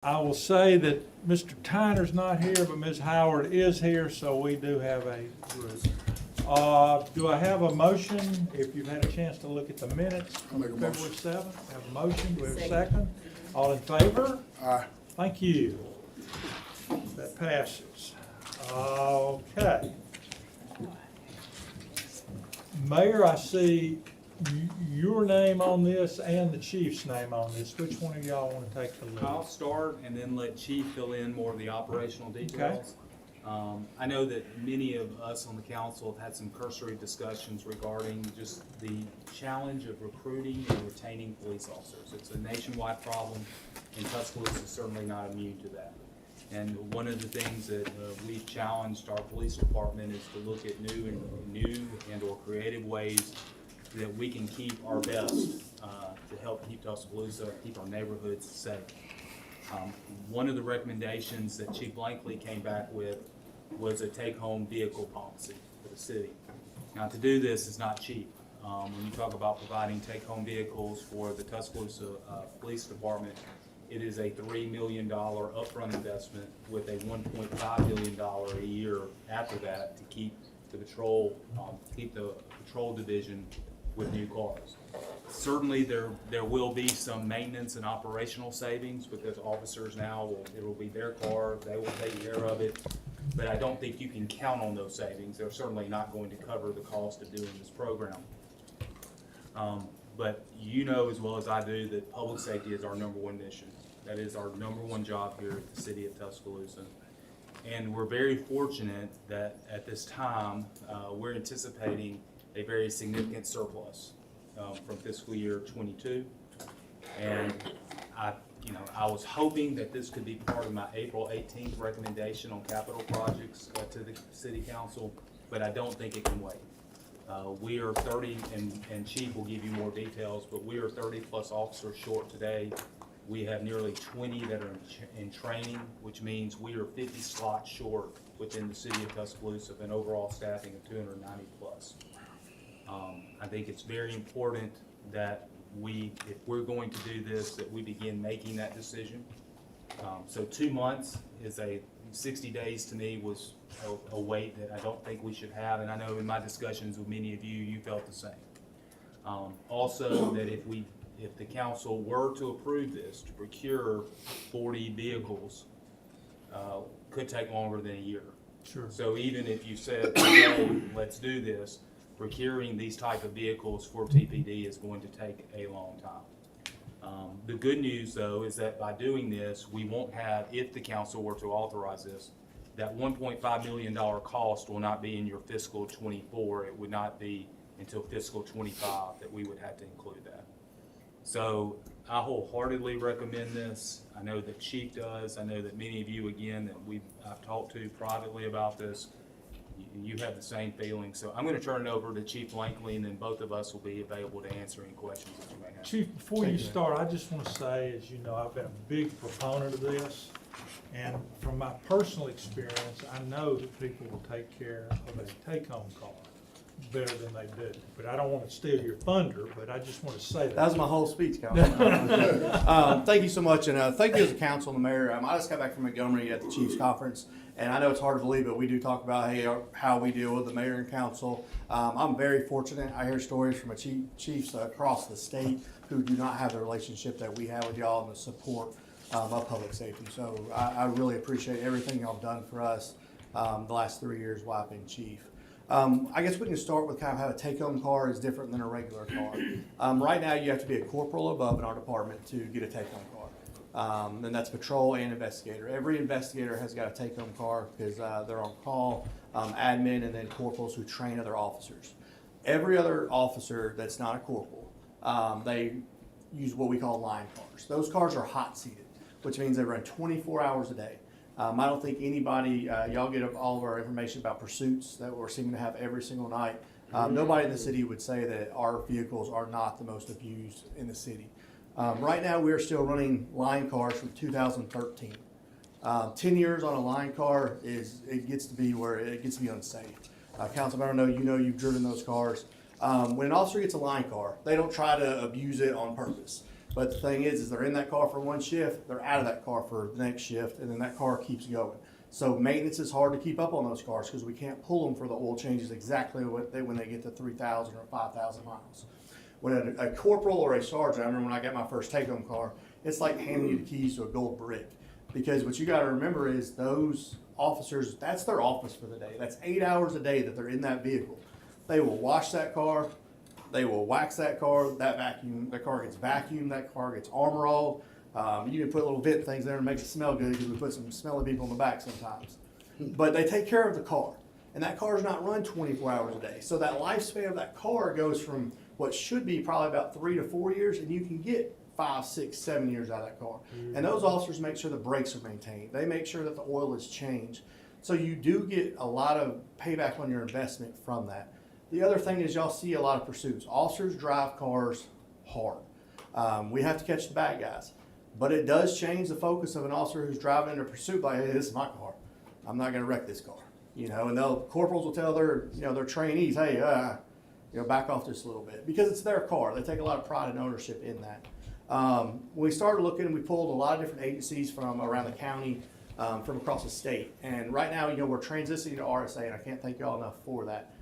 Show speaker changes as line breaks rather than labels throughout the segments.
I will say that Mr. Tyner's not here, but Ms. Howard is here, so we do have a group. Do I have a motion, if you've had a chance to look at the minutes from
I'll make a
February
motion.
7th? Have a motion, do we have a second? All in favor?
Aye.
Thank you. That passes. Okay. Mayor, I see your name on this and the chief's name on this. Which one of y'all want to take the lead?
I'll start and then let Chief fill in more of the operational details. I know that many of us on the council have had some cursory discussions regarding just the challenge of recruiting and retaining police officers. It's a nationwide problem, and Tuscaloosa is certainly not immune to that. And one of the things that we've challenged our police department is to look at new and or creative ways that we can keep our best to help keep Tuscaloosa, keep our neighborhoods safe. One of the recommendations that Chief Blankley came back with was a take-home vehicle policy for the city. Now, to do this is not cheap. When you talk about providing take-home vehicles for the Tuscaloosa Police Department, it is a $3 million upfront investment with a $1.5 million a year after that to keep the patrol division with new cars. Certainly there will be some maintenance and operational savings because officers now it will be their car, they will take care of it, but I don't think you can count on those savings. They're certainly not going to cover the cost of doing this program. But you know as well as I do that public safety is our number one mission. That is our number one job here at the city of Tuscaloosa. And we're very fortunate that at this time, we're anticipating a very significant surplus from fiscal year 22. And I was hoping that this could be part of my April 18th recommendation on capital projects to the city council, but I don't think it can wait. We are 30, and Chief will give you more details, but we are 30 plus officers short today. We have nearly 20 that are in training, which means we are 50 slots short within the city of Tuscaloosa of an overall staffing of 290 plus. I think it's very important that if we're going to do this, that we begin making that decision. So 2 months is 60 days to me was a wait that I don't think we should have, and I know in my discussions with many of you, you felt the same. Also, that if the council were to approve this, to procure 40 vehicles, could take longer than a year.
Sure.
So even if you said, hey, let's do this, procuring these type of vehicles for TPD is going to take a long time. The good news, though, is that by doing this, we won't have, if the council were to authorize this, that $1.5 million cost will not be in your fiscal 24. It would not be until fiscal 25 that we would have to include that. So I wholeheartedly recommend this. I know that Chief does. I know that many of you, again, that I've talked to privately about this, you have the same feeling. So I'm going to turn it over to Chief Blankley, and then both of us will be available to answer any questions that you may have.
Chief, before you start, I just want to say, as you know, I've been a big proponent of this. And from my personal experience, I know that people will take care of a take-home car better than they do. But I don't want to steal your thunder, but I just want to say that.
That was my whole speech, Councilman. Thank you so much, and thank you as a council and the mayor. I just got back from Montgomery at the Chiefs Conference, and I know it's hard to believe, but we do talk about how we deal with the mayor and council. I'm very fortunate. I hear stories from chiefs across the state who do not have the relationship that we have with y'all and the support of public safety. So I really appreciate everything y'all have done for us the last 3 years while I've been chief. I guess we can start with kind of how a take-home car is different than a regular car. Right now, you have to be a corporal above in our department to get a take-home car. And that's patrol and investigator. Every investigator has got a take-home car because they're on call, admin, and then corporals who train other officers. Every other officer that's not a corporal, they use what we call line cars. Those cars are hot-seated, which means they run 24 hours a day. I don't think anybody, y'all get all of our information about pursuits that we're seeming to have every single night. Nobody in the city would say that our vehicles are not the most abused in the city. Right now, we're still running line cars from 2013. 10 years on a line car it gets to be unsafe. Councilman, I don't know, you've driven those cars. When an officer gets a line car, they don't try to abuse it on purpose. But the thing is they're in that car for one shift, they're out of that car for the next shift, and then that car keeps going. So maintenance is hard to keep up on those cars because we can't pull them for the oil changes exactly when they get to 3,000 or 5,000 miles. When a corporal or a sergeant, I remember when I got my first take-home car, it's like handing you the keys to a gold brick. Because what you got to remember is those officers, that's their office for the day. That's 8 hours a day that they're in that vehicle. They will wash that car, they will wax that car, that car gets vacuumed, that car gets armor all. You can put little vent things there and make it smell good because we put some smelly people in the back sometimes. But they take care of the car, and that car is not run 24 hours a day. So that lifespan of that car goes from what should be probably about 3 to 4 years, and you can get 5, 6, 7 years out of that car. And those officers make sure the brakes are maintained. They make sure that the oil is changed. So you do get a lot of payback on your investment from that. The other thing is y'all see a lot of pursuits. Officers drive cars hard. We have to catch the bad guys. But it does change the focus of an officer who's driving in a pursuit like, hey, this is my car. I'm not gonna wreck this car. And corporals will tell their trainees, hey, back off just a little bit. Because it's their car. They take a lot of pride and ownership in that. When we started looking, we pulled a lot of different agencies from around the county, from across the state. And right now, we're transitioning to RSA, and I can't thank y'all enough for that.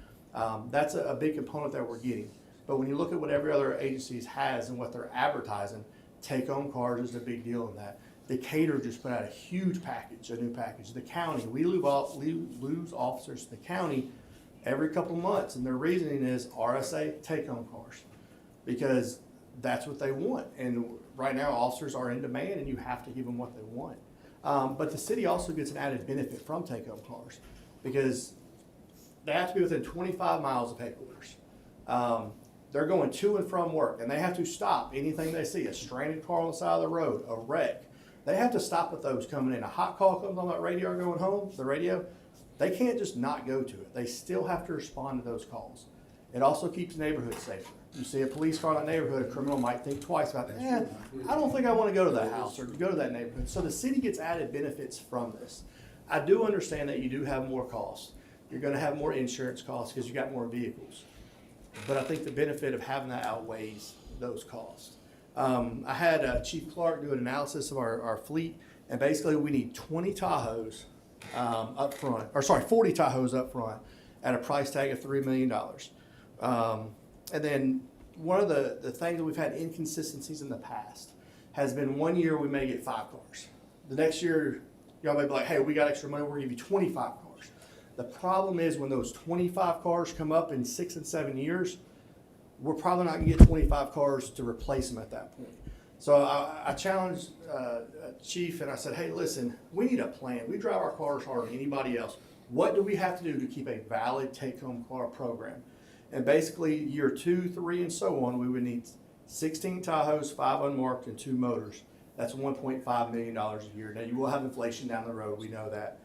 That's a big component that we're getting. But when you look at what every other agency has and what they're advertising, take-home cars is a big deal in that. Decatur just put out a huge package, a new package. The county, we lose officers to the county every couple months, and their reasoning is RSA take-home cars because that's what they want. And right now, officers are in demand, and you have to give them what they want. But the city also gets an added benefit from take-home cars because they have to be within 25 miles of headquarters. They're going to and from work, and they have to stop anything they see, a stranded car on the side of the road, a wreck. They have to stop at those coming in. A hot call comes on that radio going home, the radio, they can't just not go to it. They still have to respond to those calls. It also keeps neighborhoods safer. You see a police car in that neighborhood, a criminal might think twice about that. I don't think I want to go to that house or go to that neighborhood. So the city gets added benefits from this. I do understand that you do have more costs. You're going to have more insurance costs because you got more vehicles. But I think the benefit of having that outweighs those costs. I had Chief Clark do an analysis of our fleet, and basically we need 20 Tahoes up front, 40 Tahoes up front at a price tag of $3 million. And then one of the things that we've had inconsistencies in the past has been 1 year we may get 5 cars. The next year, y'all may be like, hey, we got extra money, we're gonna give you 25 cars. The problem is when those 25 cars come up in 6 and 7 years, we're probably not gonna get 25 cars to replace them at that point. So I challenged Chief and I said, hey, listen, we need a plan. We drive our cars harder than anybody else. What do we have to do to keep a valid take-home car program? And basically year 2, 3, and so on, we would need 16 Tahoes, 5 unmarked, and 2 motors. That's $1.5 million a year. Now you will have inflation down the road, we know that.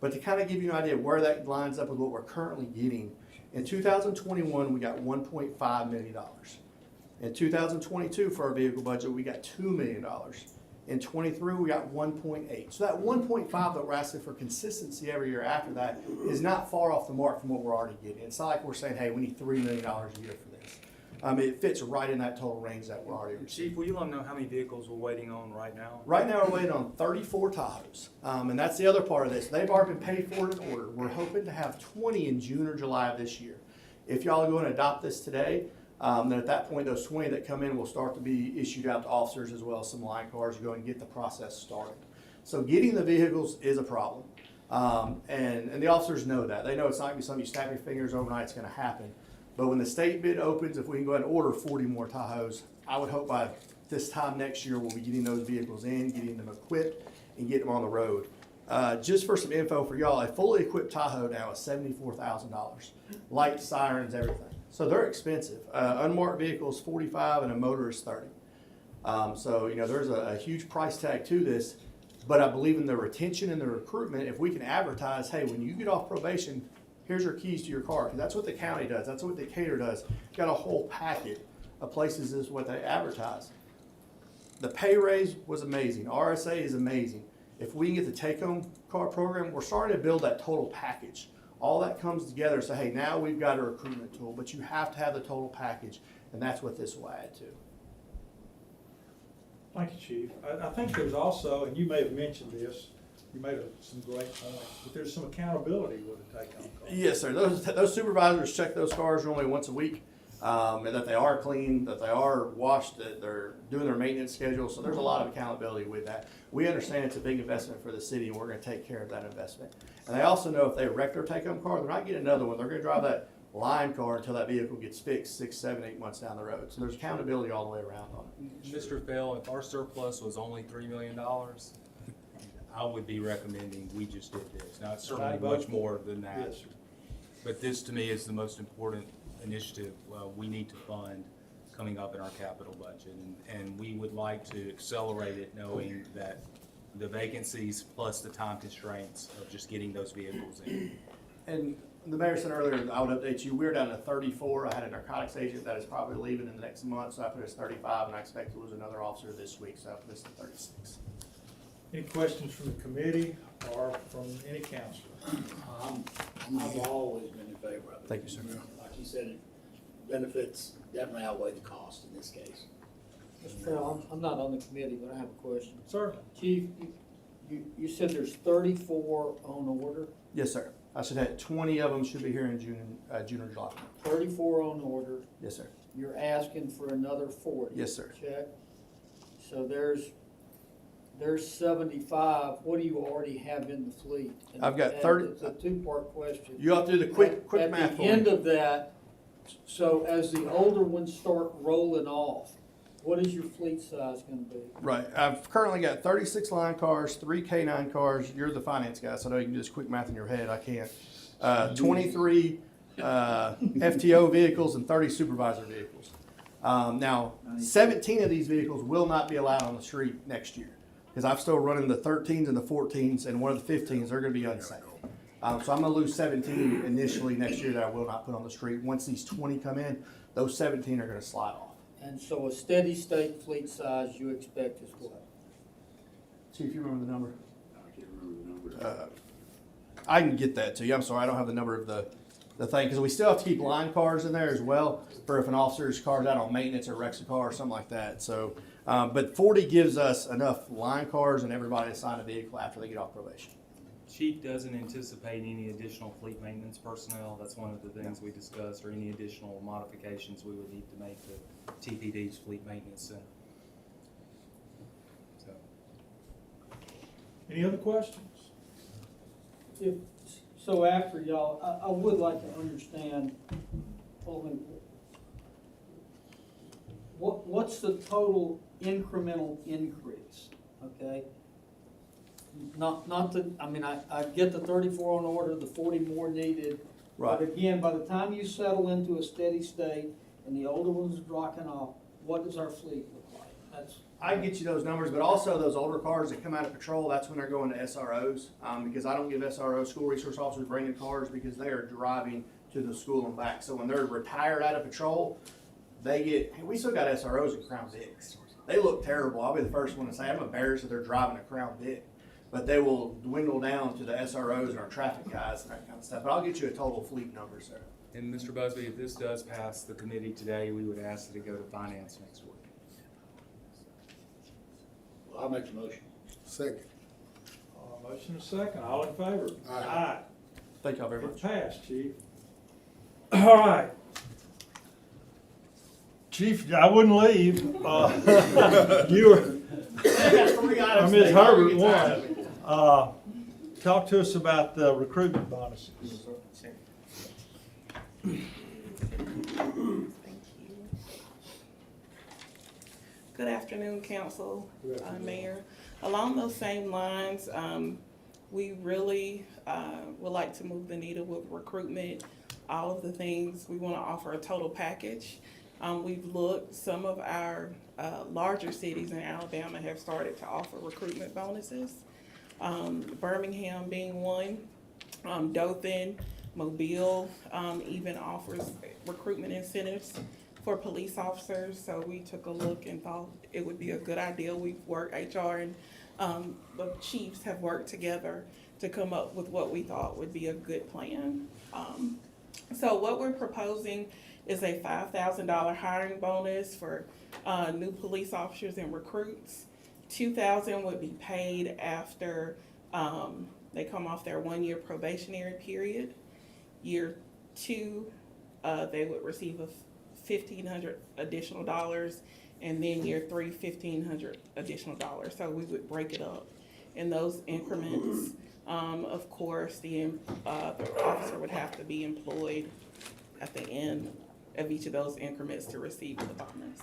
But to kind of give you an idea of where that lines up with what we're currently getting, in 2021, we got $1.5 million. In 2022, for our vehicle budget, we got $2 million. In 23, we got 1.8. So that 1.5 that we're asking for consistency every year after that is not far off the mark from what we're already getting. It's not like we're saying, hey, we need $3 million a year for this. It fits right in that total range that we're already receiving.
Chief, will you let them know how many vehicles we're waiting on right now?
Right now, we're waiting on 34 Tahoes. And that's the other part of this. They've already been paid for and ordered. We're hoping to have 20 in June or July of this year. If y'all go and adopt this today, then at that point, those 20 that come in will start to be issued out to officers as well as some line cars to go and get the process started. So getting the vehicles is a problem. And the officers know that. They know it's not going to be something you snap your fingers overnight, it's going to happen. But when the state bid opens, if we can go ahead and order 40 more Tahoes, I would hope by this time next year we'll be getting those vehicles in, getting them equipped, and getting them on the road. Just for some info for y'all, a fully equipped Tahoe now is $74,000. Lights, sirens, everything. So they're expensive. Unmarked vehicles, $45,000, and a motor is $30,000. So there's a huge price tag to this, but I believe in the retention and the recruitment. If we can advertise, hey, when you get off probation, here's your keys to your car, because that's what the county does. That's what Decatur does. Got a whole packet of places is what they advertise. The pay raise was amazing. RSA is amazing. If we can get the take-home car program, we're starting to build that total package. All that comes together. So, hey, now we've got a recruitment tool, but you have to have the total package, and that's what this will add to.
Thank you, Chief. I think there's also, and you may have mentioned this, you made some great points, but there's some accountability with a take-home car.
Yes, sir. Those supervisors check those cars normally once a week, and that they are clean, that they are washed, that they're doing their maintenance schedule. So there's a lot of accountability with that. We understand it's a big investment for the city, and we're going to take care of that investment. And they also know if they wreck their take-home car, they're not getting another one. They're going to drive that line car until that vehicle gets fixed 6, 7, 8 months down the road. So there's accountability all the way around on it.
Mr. Fell, if our surplus was only $3 million, I would be recommending we just did this. Now, it's certainly much more than that.
Yes, sir.
But this, to me, is the most important initiative we need to fund coming up in our capital budget. And we would like to accelerate it, knowing that the vacancies plus the time constraints of just getting those vehicles in.
And the mayor said earlier, I would update you, we're down to 34. I had a narcotics agent that is probably leaving in the next month, so I put us 35, and I expect to lose another officer this week, so I put us to 36.
Any questions from the committee or from any counselor?
I've always been in favor of it.
Thank you, sir.
Like you said, benefits definitely outweigh the cost in this case.
Mr. Farrell, I'm not on the committee, but I have a question.
Sir?
Chief, you said there's 34 on order,
Yes, sir. I should have 20 of them should be here in June or July.
34 on order.
Yes, sir.
You're asking for another 40.
Yes, sir.
Check. So there's 75. What do you already have in the fleet? And
I've got 30
It's a two-part question.
You have to do the quick math
At
for
the end
me.
of that, so as the older ones start rolling off, what is your fleet size gonna be?
Right. I've currently got 36 line cars, 3 K9 cars. You're the finance guy, so I know you can do this quick math in your head. I can't. 23 FTO vehicles and 30 supervisor vehicles. Now, 17 of these vehicles will not be allowed on the street next year because I'm still running the 13s and the 14s, and one of the 15s are going to be unsafe. So I'm going to lose 17 initially next year that I will not put on the street. Once these 20 come in, those 17 are going to slide off.
And so a steady state fleet size you expect is what?
Chief, you remember the number?
I can't remember the number.
I can get that to you. I'm sorry, I don't have the number of the thing, because we still have to keep line cars in there as well for if an officer's car's out on maintenance or wrecks a car or something like that. So, but 40 gives us enough line cars and everybody to sign a vehicle after they get off probation.
Chief doesn't anticipate any additional fleet maintenance personnel. That's one of the things we discussed, or any additional modifications we would need to make to TPD's fleet maintenance center. So,
Any other questions?
So after y'all, I would like to understand, what's the total incremental increase, okay? Not the, I mean, I get the 34 on order, the 40 more needed.
Right.
But again, by the time you settle into a steady state and the older ones are dropping off, what does our fleet look like? That's.
I can get you those numbers, but also those older cars that come out of patrol, that's when they're going to SROs, because I don't give SROs, school resource officers, bringing cars because they are driving to the school and back. So when they're retired out of patrol, they get, we still got SROs in Crown Vics. They look terrible. I'll be the first one to say I'm embarrassed that they're driving a Crown Vic, but they will dwindle down to the SROs and our traffic guys and that kind of stuff. But I'll get you a total fleet number, sir.
and Mr. Busby, if this does pass the committee today, we would ask that it go to finance next week.
Well, I'll make the motion.
Second.
Motion is second, all in favor?
Aye.
Thank y'all very
It
much.
passed, Chief. All right. Chief, I wouldn't leave. You were, Ms. Herbert won. Talk to us about the recruitment bonuses.
Good afternoon, Council, Mayor. Along those same lines, we really would like to move the needle with recruitment. All of the things, we want to offer a total package. We've looked, some of our larger cities in Alabama have started to offer recruitment bonuses. Birmingham being one, Dothan, Mobile even offers recruitment incentives for police officers. So we took a look and thought it would be a good idea. We've worked, HR and the chiefs have worked together to come up with what we thought would be a good plan. So what we're proposing is a $5,000 hiring bonus for new police officers and recruits. $2,000 would be paid after they come off their 1-year probationary period. Year 2, they would receive a $1,500 additional dollars, and then year 3, $1,500 additional dollars. So we would break it up in those increments. Of course, the officer would have to be employed at the end of each of those increments to receive the bonus.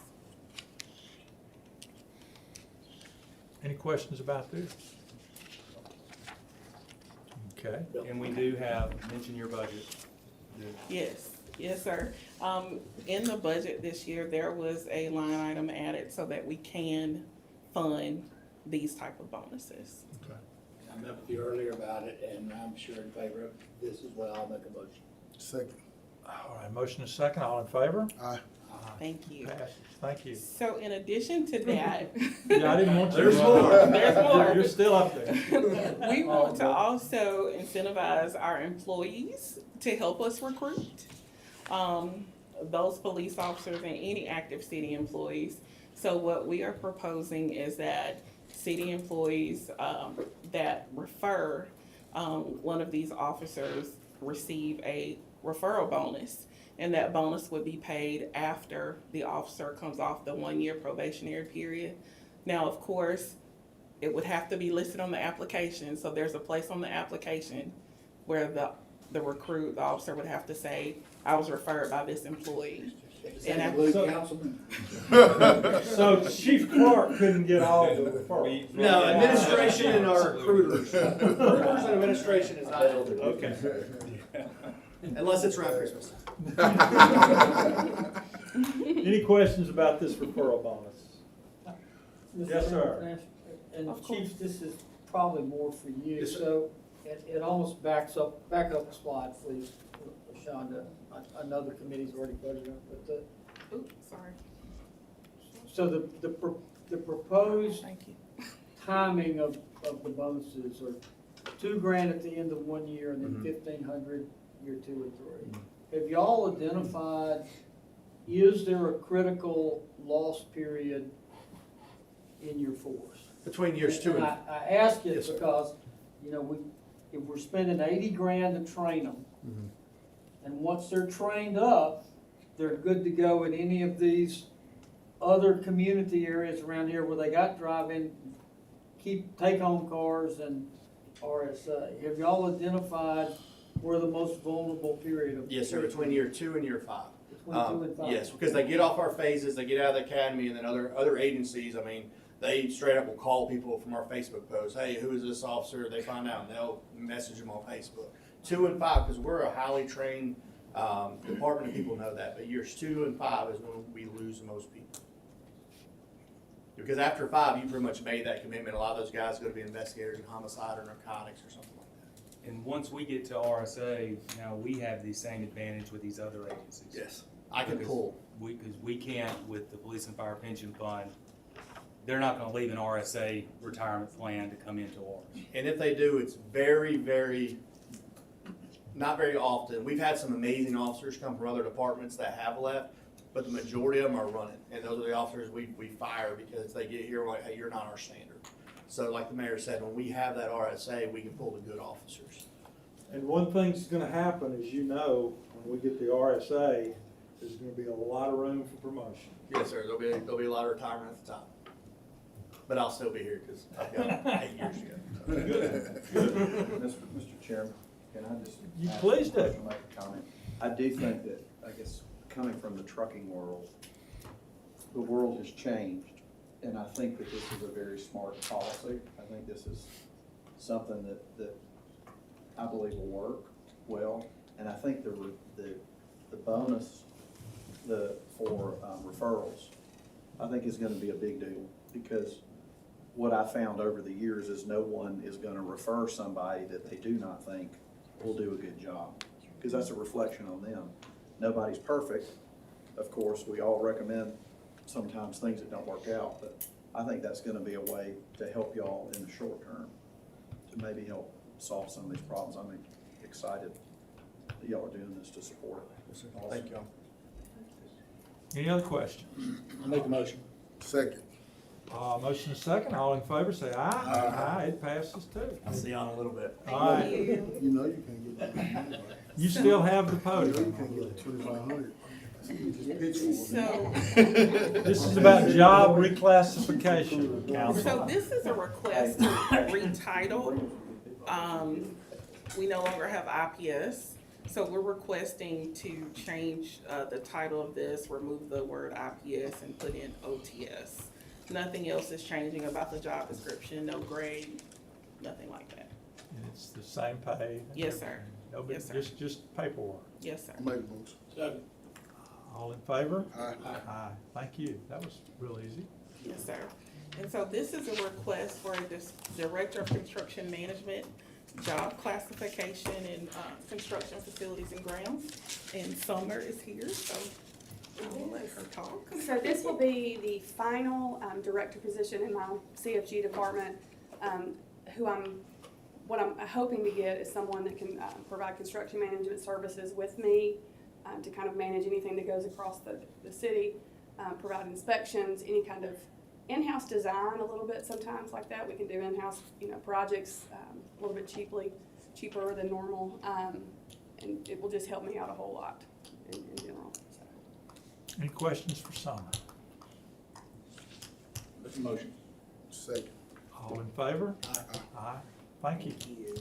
Any questions about this? Okay.
And we do have, mention your budget.
Yes, yes, sir. In the budget this year, there was a line item added so that we can fund these type of bonuses.
Okay.
I met with you earlier about it, and I'm sure in favor of this as well. I'll make a motion.
Second.
All right, motion is second, all in favor?
Aye.
Thank you.
Passes. Thank you.
So in addition to that,
Yeah, I didn't want you to.
There's more.
There's more.
You're still up there.
we want to also incentivize our employees to help us recruit those police officers and any active city employees. So what we are proposing is that city employees that refer one of these officers receive a referral bonus, and that bonus would be paid after the officer comes off the 1-year probationary period. Now, of course, it would have to be listed on the application, so there's a place on the application where the recruit, the officer would have to say, I was referred by this employee.
Does
And
that
I-
include
so-
councilman?
So Chief Clark couldn't get all the referrals.
No, administration and our recruiters. Recruiters and administration is not eligible.
Okay.
Unless it's around Christmas.
Any questions about this referral bonus?
Mr.
Yes, sir.
Chairman, and
Of course.
Chief, this is probably more for you,
Yes, sir.
so it almost back up a slide, please, Shonda. I know the committee's already voted on it, but
Oops, sorry.
so the proposed
Thank you.
timing of the bonuses are $2,000 at the end of 1 year and then $1,500 year 2 and 3. Have y'all identified, is there a critical loss period in your force?
Between years 2
And
and.
I ask it
Yes, sir.
because, you know, if we're spending $80,000 to train them, and once they're trained up, they're good to go in any of these other community areas around here where they got drive-in, take-home cars and RSA. Have y'all identified where the most vulnerable period of?
Yes, sir, between year 2 and year 5.
Between 2 and 5?
Yes, because they get off our phases, they get out of the academy, and then other agencies, I mean, they straight up will call people from our Facebook posts, hey, who is this officer? They find out, and they'll message them on Facebook. 2 and 5, because we're a highly trained department, and people know that, but years 2 and 5 is when we lose the most people. Because after 5, you pretty much made that commitment. A lot of those guys go to be investigators in homicide or narcotics or something like that.
And once we get to RSA, now we have the same advantage with these other agencies.
Yes. I can
Because
pull.
Because we can't with the Police and Fire Pension Fund, they're not gonna leave an RSA retirement plan to come into ours.
And if they do, it's very, very, not very often. We've had some amazing officers come from other departments that have left, but the majority of them are running. And those are the officers we fire because they get here, we're like, hey, you're not our standard. So like the mayor said, when we have that RSA, we can pull the good officers.
And one thing's gonna happen, as you know, when we get the RSA, there's gonna be a lot of room for promotion.
Yes, sir. There'll be a lot of retirement at the top. But I'll still be here because I've got 8 years to go.
Mr. Chairman, can I just?
You
ask
please
a
do.
question, make a comment? I do think that, I guess, coming from the trucking world, the world has changed, and I think that this is a very smart policy. I think this is something that I believe will work well, and I think the bonus for referrals, I think is gonna be a big deal, because what I found over the years is no one is gonna refer somebody that they do not think will do a good job, because that's a reflection on them. Nobody's perfect, of course, we all recommend sometimes things that don't work out, but I think that's gonna be a way to help y'all in the short term, to maybe help solve some of these problems. I'm excited that y'all are doing this to support it.
Thank y'all.
Any other questions?
I make a motion.
Second.
Motion is second, all in favor say aye. Aye, it passes too.
I'll see you in a little bit.
All right,
You know you can't get that.
you still have the
You
podium.
can't get 2,500.
So,
This is about job reclassification, council.
so this is a request to retitle. We no longer have IPS, so we're requesting to change, the title of this, remove the word IPS and put in OTS. Nothing else is changing about the job description, no grade, nothing like that.
And it's the same pay.
Yes, sir.
No big,
Yes, sir.
just paperwork.
Yes, sir.
I make a motion.
Second.
All in favor?
Aye.
Aye. Thank you. That was real easy.
Yes, sir. And so this is a request for this Director of Construction Management job classification in, construction facilities and grounds. And Summer is here, so I'll let her talk.
So this will be the final director position in my CFG department. What I'm hoping to get is someone that can provide construction management services with me to kind of manage anything that goes across the city, provide inspections, any kind of in-house design a little bit sometimes like that. We can do in-house, projects a little bit cheaper than normal, and it will just help me out a whole lot in general. So.
Any questions for Summer?
Make a motion.
Second.
All in favor? Aye. Thank you.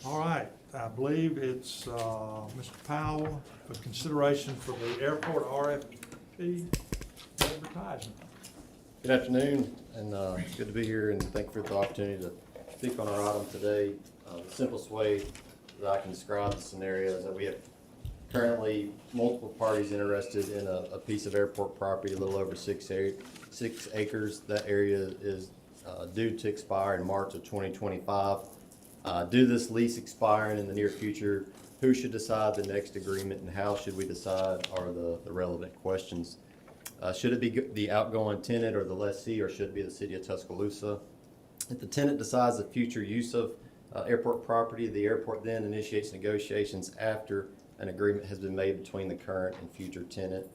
All right, I believe it's Mr. Powell for consideration for the airport RFP advertisement.
Good afternoon, and it's good to be here, and thank you for the opportunity to speak on our item today. The simplest way that I can describe the scenario is that we have currently multiple parties interested in a piece of airport property, a little over 6 acres. That area is due to expire in March of 2025. Due to this lease expiring in the near future, who should decide the next agreement and how should we decide are the relevant questions. Should it be the outgoing tenant or the lessee, or should it be the city of Tuscaloosa? If the tenant decides the future use of airport property, the airport then initiates negotiations after an agreement has been made between the current and future tenant.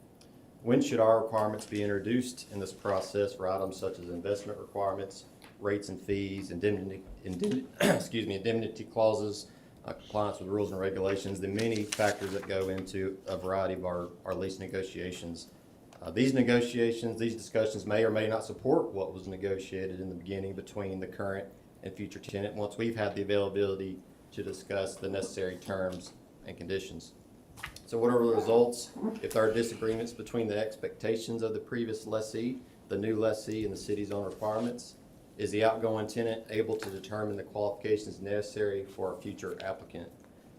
When should our requirements be introduced in this process for items such as investment requirements, rates and fees, indemnity clauses, compliance with rules and regulations, the many factors that go into a variety of our lease negotiations. These discussions may or may not support what was negotiated in the beginning between the current and future tenant once we've had the availability to discuss the necessary terms and conditions. So what are the results if there are disagreements between the expectations of the previous lessee, the new lessee, and the city's own requirements? Is the outgoing tenant able to determine the qualifications necessary for a future applicant?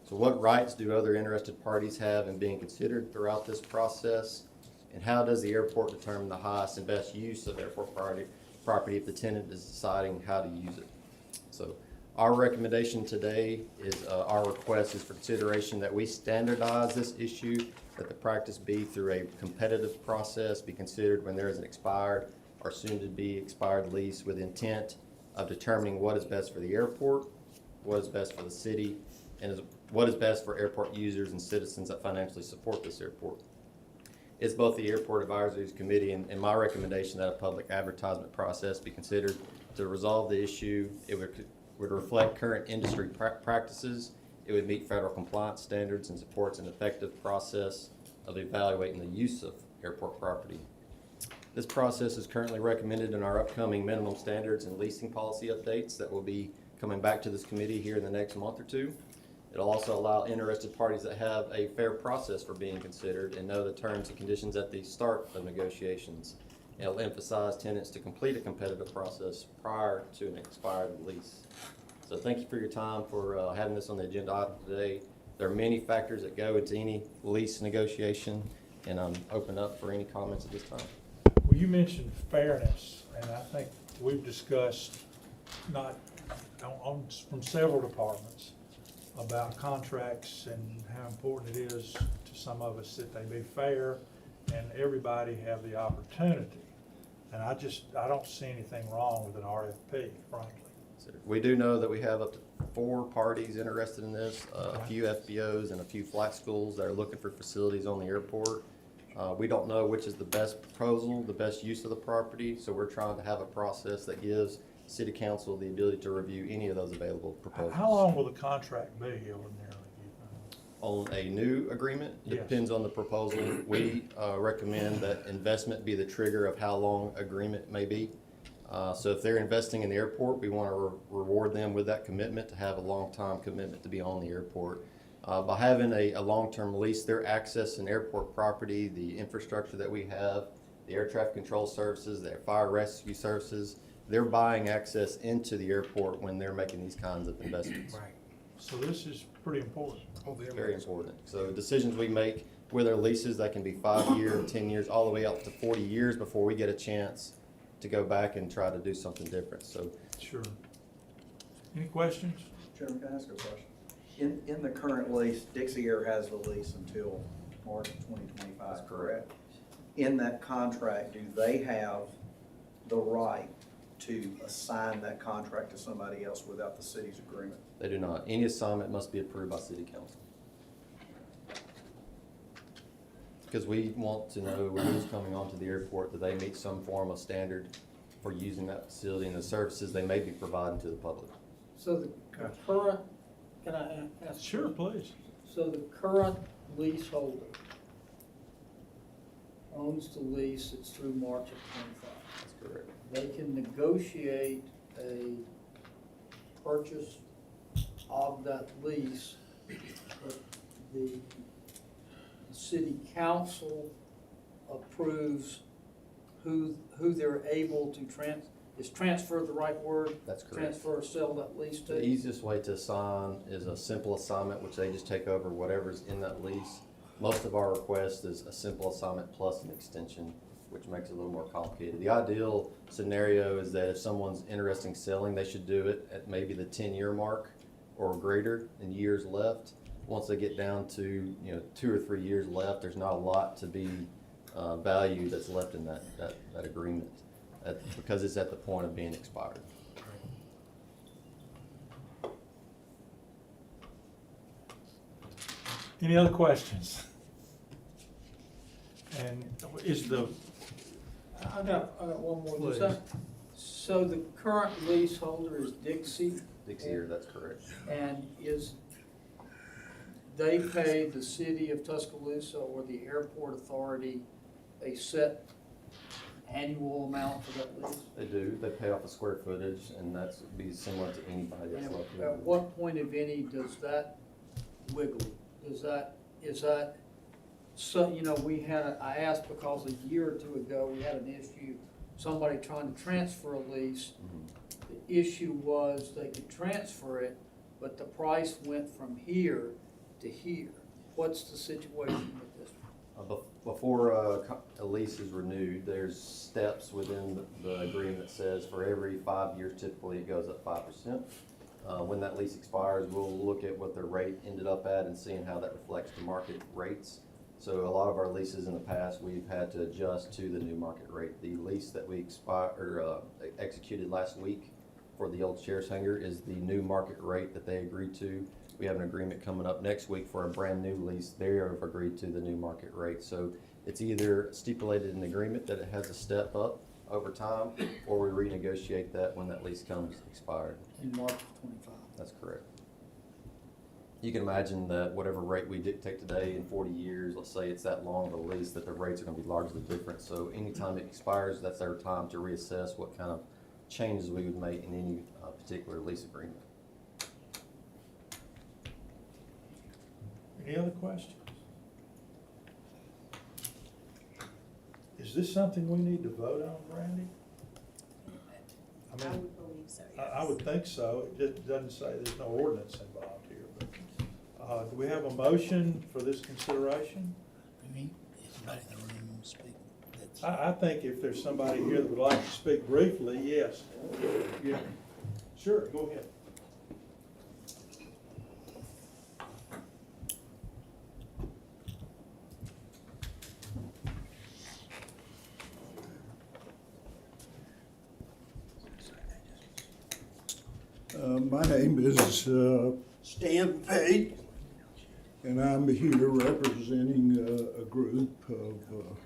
So what rights do other interested parties have in being considered throughout this process? And how does the airport determine the highest and best use of airport property if the tenant is deciding how to use it? So our recommendation today is, our request is for consideration that we standardize this issue, that the practice be through a competitive process, be considered when there is an expired or soon to be expired lease with intent of determining what is best for the airport, what is best for the city, and what is best for airport users and citizens that financially support this airport. It's both the Airport Advisory Committee and my recommendation that a public advertisement process be considered to resolve the issue. It would reflect current industry practices. It would meet federal compliance standards and supports an effective process of evaluating the use of airport property. This process is currently recommended in our upcoming minimum standards and leasing policy updates that will be coming back to this committee here in the next month or two. It'll also allow interested parties that have a fair process for being considered and know the terms and conditions at the start of negotiations. It'll emphasize tenants to complete a competitive process prior to an expired lease. So thank you for your time for having this on the agenda item today. There are many factors that go into any lease negotiation, and I'm open up for any comments at this time.
Well, you mentioned fairness, and I think we've discussed from several departments about contracts and how important it is to some of us that they be fair and everybody have the opportunity. And I don't see anything wrong with an RFP, frankly.
considered. We do know that we have up to 4 parties interested in this, a few FBOs and a few flight schools that are looking for facilities on the airport. We don't know which is the best proposal, the best use of the property, so we're trying to have a process that gives city council the ability to review any of those available proposals.
How long will the contract be ordinarily?
On a new agreement,
Yes.
depends on the proposal. We recommend that investment be the trigger of how long agreement may be. So if they're investing in the airport, we want to reward them with that commitment to have a long-time commitment to be on the airport. By having a long-term lease, their access and airport property, the infrastructure that we have, the air traffic control services, their fire rescue services, they're buying access into the airport when they're making these kinds of investments.
Right. So this is pretty important.
Very important. So decisions we make with our leases, that can be 5 years, 10 years, all the way up to 40 years before we get a chance to go back and try to do something different. So
Sure. Any questions?
Chairman, can I ask a question? In the current lease, Dixie Air has the lease until March of 2025,
That's correct.
correct? In that contract, do they have the right to assign that contract to somebody else without the city's agreement?
they do not. Any assignment must be approved by city council. Because we want to know who's coming onto the airport, that they meet some form of standard for using that facility and the services they may be providing to the public.
So the current, can I ask?
Sure, please.
So the current leaseholder owns the lease, it's through March of '25.
That's correct.
They can negotiate a purchase of that lease, but the city council approves who they're able to is transfer the right word?
That's correct.
Transfer or sell that lease to?
The easiest way to assign is a simple assignment, which they just take over whatever's in that lease. Most of our request is a simple assignment plus an extension, which makes it a little more complicated. The ideal scenario is that if someone's interested in selling, they should do it at maybe the 10-year mark or greater in years left. Once they get down to 2 or 3 years left, there's not a lot to be value that's left in that agreement because it's at the point of being expired.
Any other questions? And
I got one more.
Please.
So the current leaseholder is Dixie?
Dixie Air, that's correct.
And they pay the city of Tuscaloosa or the airport authority a set annual amount for that lease?
They do. They pay off the square footage, and that's be similar to anybody that's
And
located.
at what point, if any, does that wiggle? Is that, so, I asked because a year or two ago, we had an issue, somebody trying to transfer a lease. The issue was they could transfer it, but the price went from here to here. What's the situation with this?
Before a lease is renewed, there's steps within the agreement that says for every 5 years, typically it goes up 5%. When that lease expires, we'll look at what their rate ended up at and seeing how that reflects the market rates. So a lot of our leases in the past, we've had to adjust to the new market rate. The lease that we executed last week for the old sheriff's hangar is the new market rate that they agreed to. We have an agreement coming up next week for a brand new lease. They have agreed to the new market rate. So it's either stipulated in the agreement that it has a step up over time, or we renegotiate that when that lease comes expired.
In March of '25.
That's correct. You can imagine that whatever rate we dictate today in 40 years, let's say it's that long of a lease, that the rates are going to be largely different. So anytime it expires, that's our time to reassess what kind of changes we would make in any particular lease agreement.
Any other questions? Is this something we need to vote on, Randy? I mean,
would believe so,
I would think so. It just doesn't say there's no ordinance involved here, but, do we have a motion for this consideration?
Anybody in the room speak?
I think if there's somebody here that would like to speak briefly, yes. Yeah. Sure, go ahead.
My name is Stan Pate, and I'm here representing a group of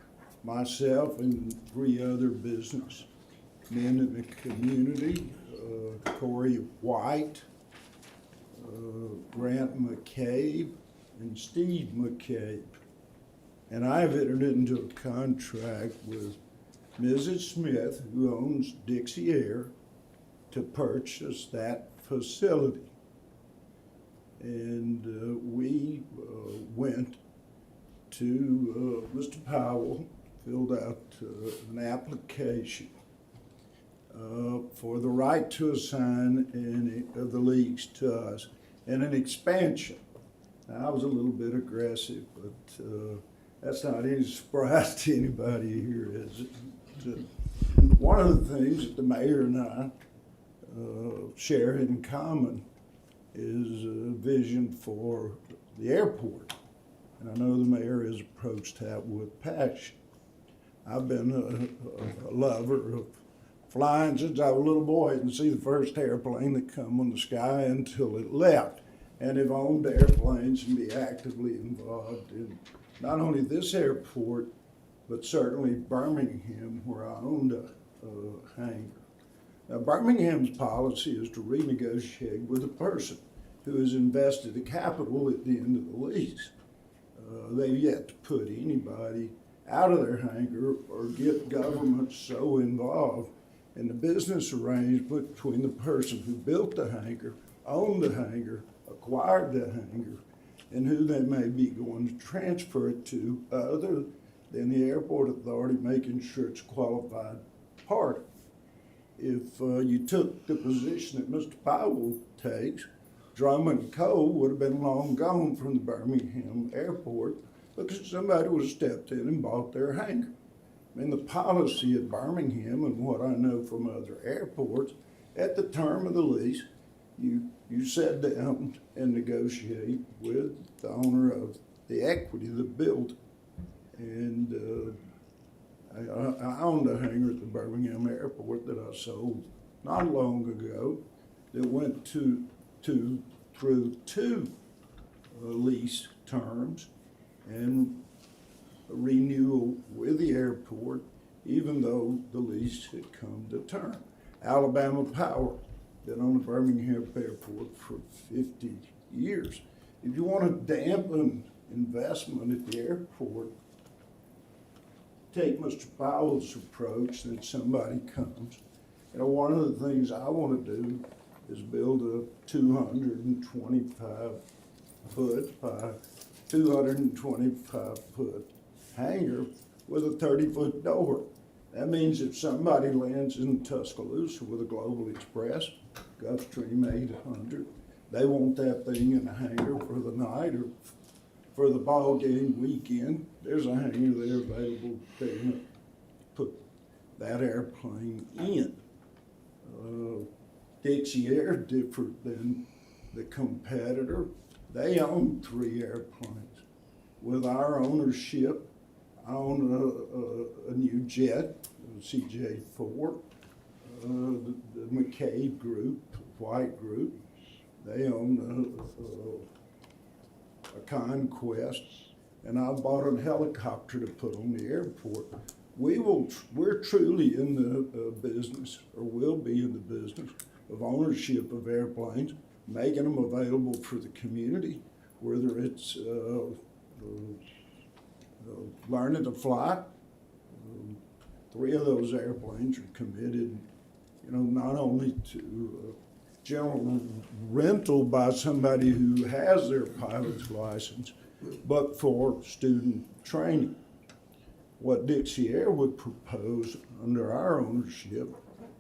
myself and 3 other business men in the community, Corey White, Grant McCabe, and Steve McCabe. And I've entered into a contract with Mrs. Smith, who owns Dixie Air, to purchase that facility. And we went to Mr. Powell, filled out an application for the right to assign the lease to us and an expansion. Now, I was a little bit aggressive, but that's not any surprise to anybody here, is it? One of the things that the mayor and I share in common is a vision for the airport. And I know the mayor has approached that with passion. I've been a lover of flying since I was a little boy and see the first airplane that come on the sky until it left. And have owned airplanes and be actively involved in not only this airport, but certainly Birmingham, where I owned a hangar. Now, Birmingham's policy is to renegotiate with a person who has invested the capital at the end of the lease. They've yet to put anybody out of their hangar or get government so involved in the business arrangement between the person who built the hangar, owned the hangar, acquired the hangar, and who they may be going to transfer it to, other than the airport authority making sure it's a qualified party. If you took the position that Mr. Powell takes, Drummond Co. would have been long gone from the Birmingham airport because somebody would have stepped in and bought their hangar. I mean, the policy at Birmingham, and what I know from other airports, at the term of the lease, you sit down and negotiate with the owner of the equity that built it. And I owned a hangar at the Birmingham airport that I sold not long ago that went through 2 lease terms and a renewal with the airport, even though the lease had come to term. Alabama Power, been on the Birmingham airport for 50 years. If you want to dampen investment at the airport, take Mr. Powell's approach that somebody comes. You know, one of the things I want to do is build a 225 foot by 225 foot hangar with a 30-foot door. That means if somebody lands in Tuscaloosa with a Global Express, Gulfstream 800, they want that thing in a hangar for the night or for the ball game weekend. There's a hangar there available to put that airplane in. Dixie Air, different than the competitor. They own 3 airplanes. With our ownership, I own a new jet, a CJ4. The McCabe Group, White Group, they own a Conquest, and I bought a helicopter to put on the airport. We're truly in the business, or will be in the business, of ownership of airplanes, making them available for the community, whether it's learning to fly. 3 of those airplanes are committed, you know, not only to general rental by somebody who has their pilot's license, but for student training. What Dixie Air would propose under our ownership,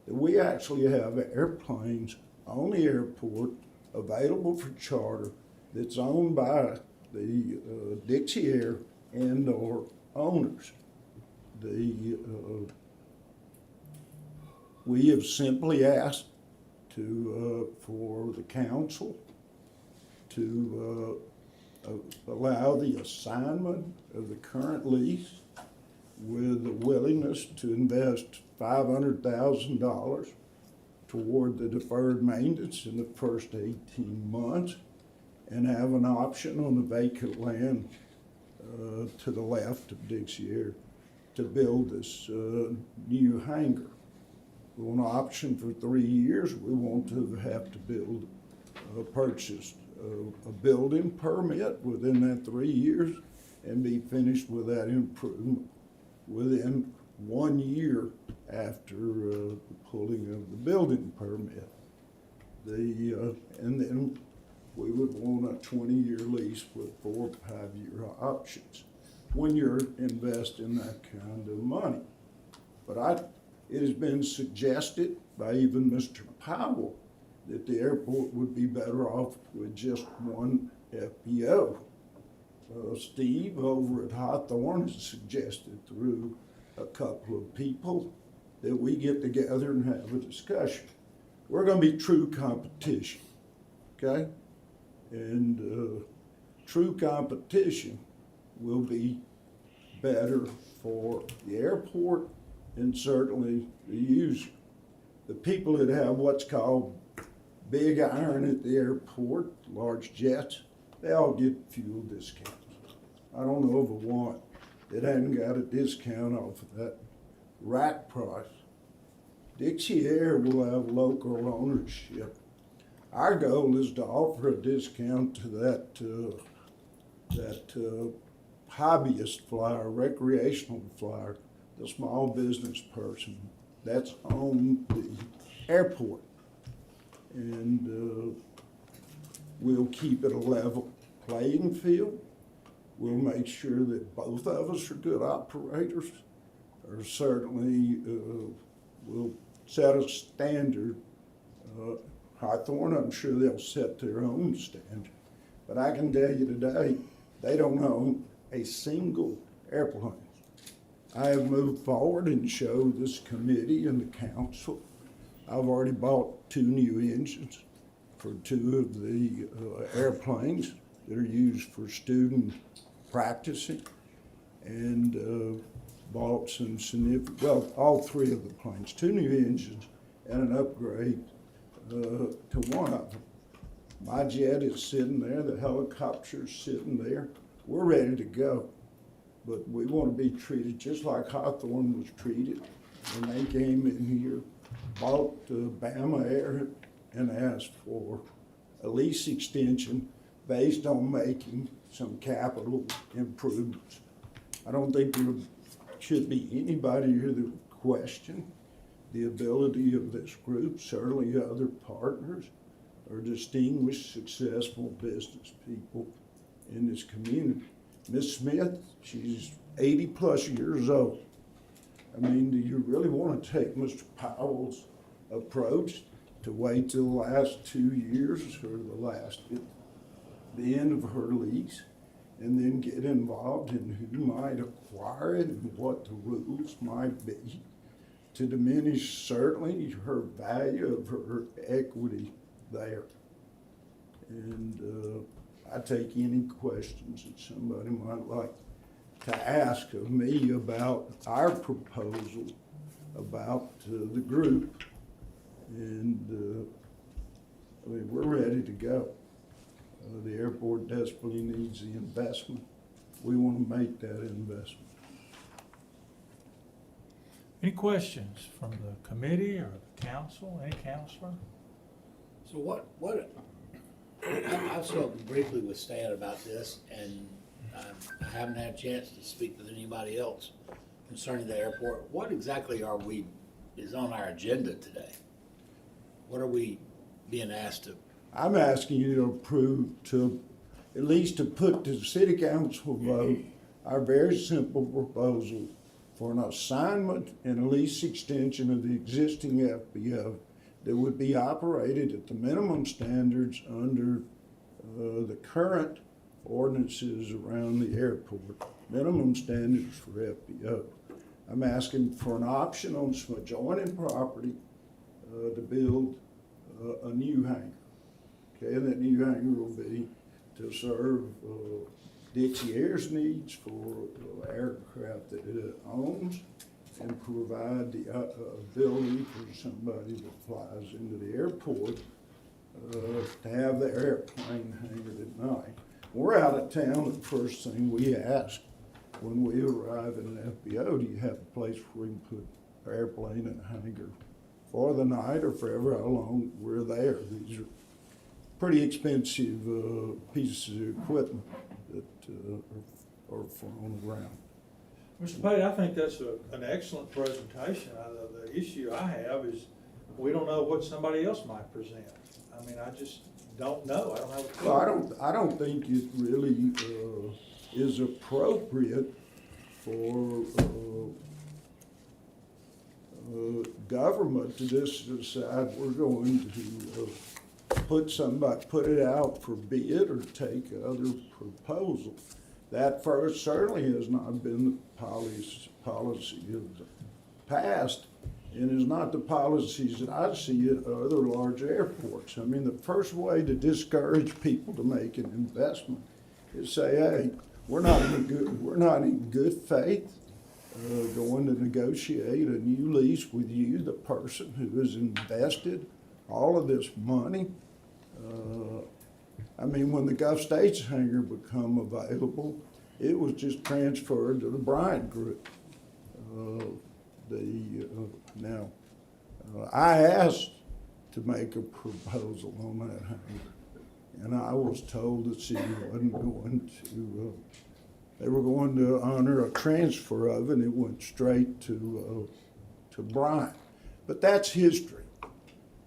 that we actually have airplanes on the airport available for charter that's owned by the Dixie Air and or owners. We have simply asked for the council to allow the assignment of the current lease with the willingness to invest $500,000 toward the deferred maintenance in the first 18 months and have an option on the vacant land to the left of Dixie Air to build this new hangar. We want an option for 3 years. We want to have to purchase a building permit within that 3 years and be finished with that improvement within 1 year after the pulling of the building permit. And then we would want a 20-year lease with 4 or 5-year options when you're investing that kind of money. But it has been suggested by even Mr. Powell that the airport would be better off with just one FBO. Steve over at Hawthorne has suggested through a couple of people that we get together and have a discussion. We're going to be true competition, okay? And true competition will be better for the airport and certainly the user. The people that have what's called big iron at the airport, large jets, they all get fuel discounts. I don't know of a one that hadn't got a discount off of that rack price. Dixie Air will have local ownership. Our goal is to offer a discount to that hobbyist flyer, recreational flyer, the small business person that's on the airport. And we'll keep it a level playing field. We'll make sure that both of us are good operators, or certainly we'll set a standard. Hawthorne, I'm sure they'll set their own standard. But I can tell you today, they don't own a single airplane. I have moved forward and showed this committee and the council. I've already bought 2 new engines for 2 of the airplanes that are used for student practicing, and bought some significant, well, all 3 of the planes, 2 new engines and an upgrade to one of them. My jet is sitting there, the helicopter's sitting there. We're ready to go, but we want to be treated just like Hawthorne was treated when they came in here, bought Bama Air, and asked for a lease extension based on making some capital improvements. I don't think there should be anybody here that would question the ability of this group. Certainly other partners are distinguished, successful business people in this community. Miss Smith, she's 80 plus years old. I mean, do you really want to take Mr. Powell's approach to wait till the last 2 years or the end of her lease and then get involved in who might acquire it and what the rules might be to diminish certainly her value of her equity there? And I take any questions that somebody might like to ask of me about our proposal, about the group. And I mean, we're ready to go. The airport desperately needs the investment. We want to make that investment.
Any questions from the committee or the council, any counselor?
So I've spoken briefly with Stan about this, and I haven't had a chance to speak with anybody else concerning the airport. What exactly is on our agenda today? What are we being asked to?
I'm asking you to approve at least to put to the city council vote our very simple proposal for an assignment and a lease extension of the existing FBO that would be operated at the minimum standards under the current ordinances around the airport, minimum standards for FBO. I'm asking for an option on some adjoining property to build a new hangar. Okay, and that new hangar will be to serve Dixie Air's needs for aircraft that it owns and provide the ability for somebody that flies into the airport to have their airplane hangared at night. We're out of town, the first thing we ask when we arrive at an FBO, do you have a place where we can put our airplane in a hangar for the night or forever, how long we're there? These are pretty expensive pieces of equipment that are flown around.
Mr. Pate, I think that's an excellent presentation. The issue I have is we don't know what somebody else might present. I mean, I just don't know. I don't have a clue.
Well, I don't think it really is appropriate for government to just decide we're going to put it out for bid or take other proposals. That first certainly has not been the policy of the past, and is not the policies that I see at other large airports. I mean, the first way to discourage people to make an investment is say, hey, we're not in good faith going to negotiate a new lease with you, the person who has invested all of this money. I mean, when the Gulf States hangar become available, it was just transferred to the Bryant Group. I asked to make a proposal on that hangar, and I was told the city wasn't going to, they were going to honor a transfer of it, and it went straight to Bryant. But that's history.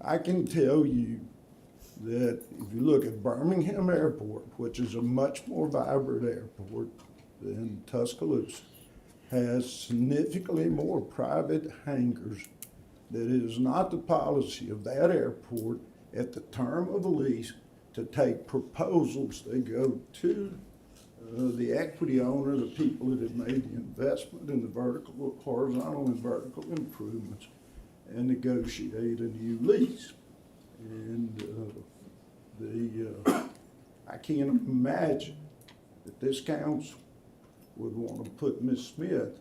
I can tell you that if you look at Birmingham Airport, which is a much more vibrant airport than Tuscaloosa, has significantly more private hangars, that it is not the policy of that airport at the term of the lease to take proposals. They go to the equity owner, the people that have made the investment in the horizontal and vertical improvements, and negotiate a new lease. And I can't imagine that this council would want to put Ms. Smith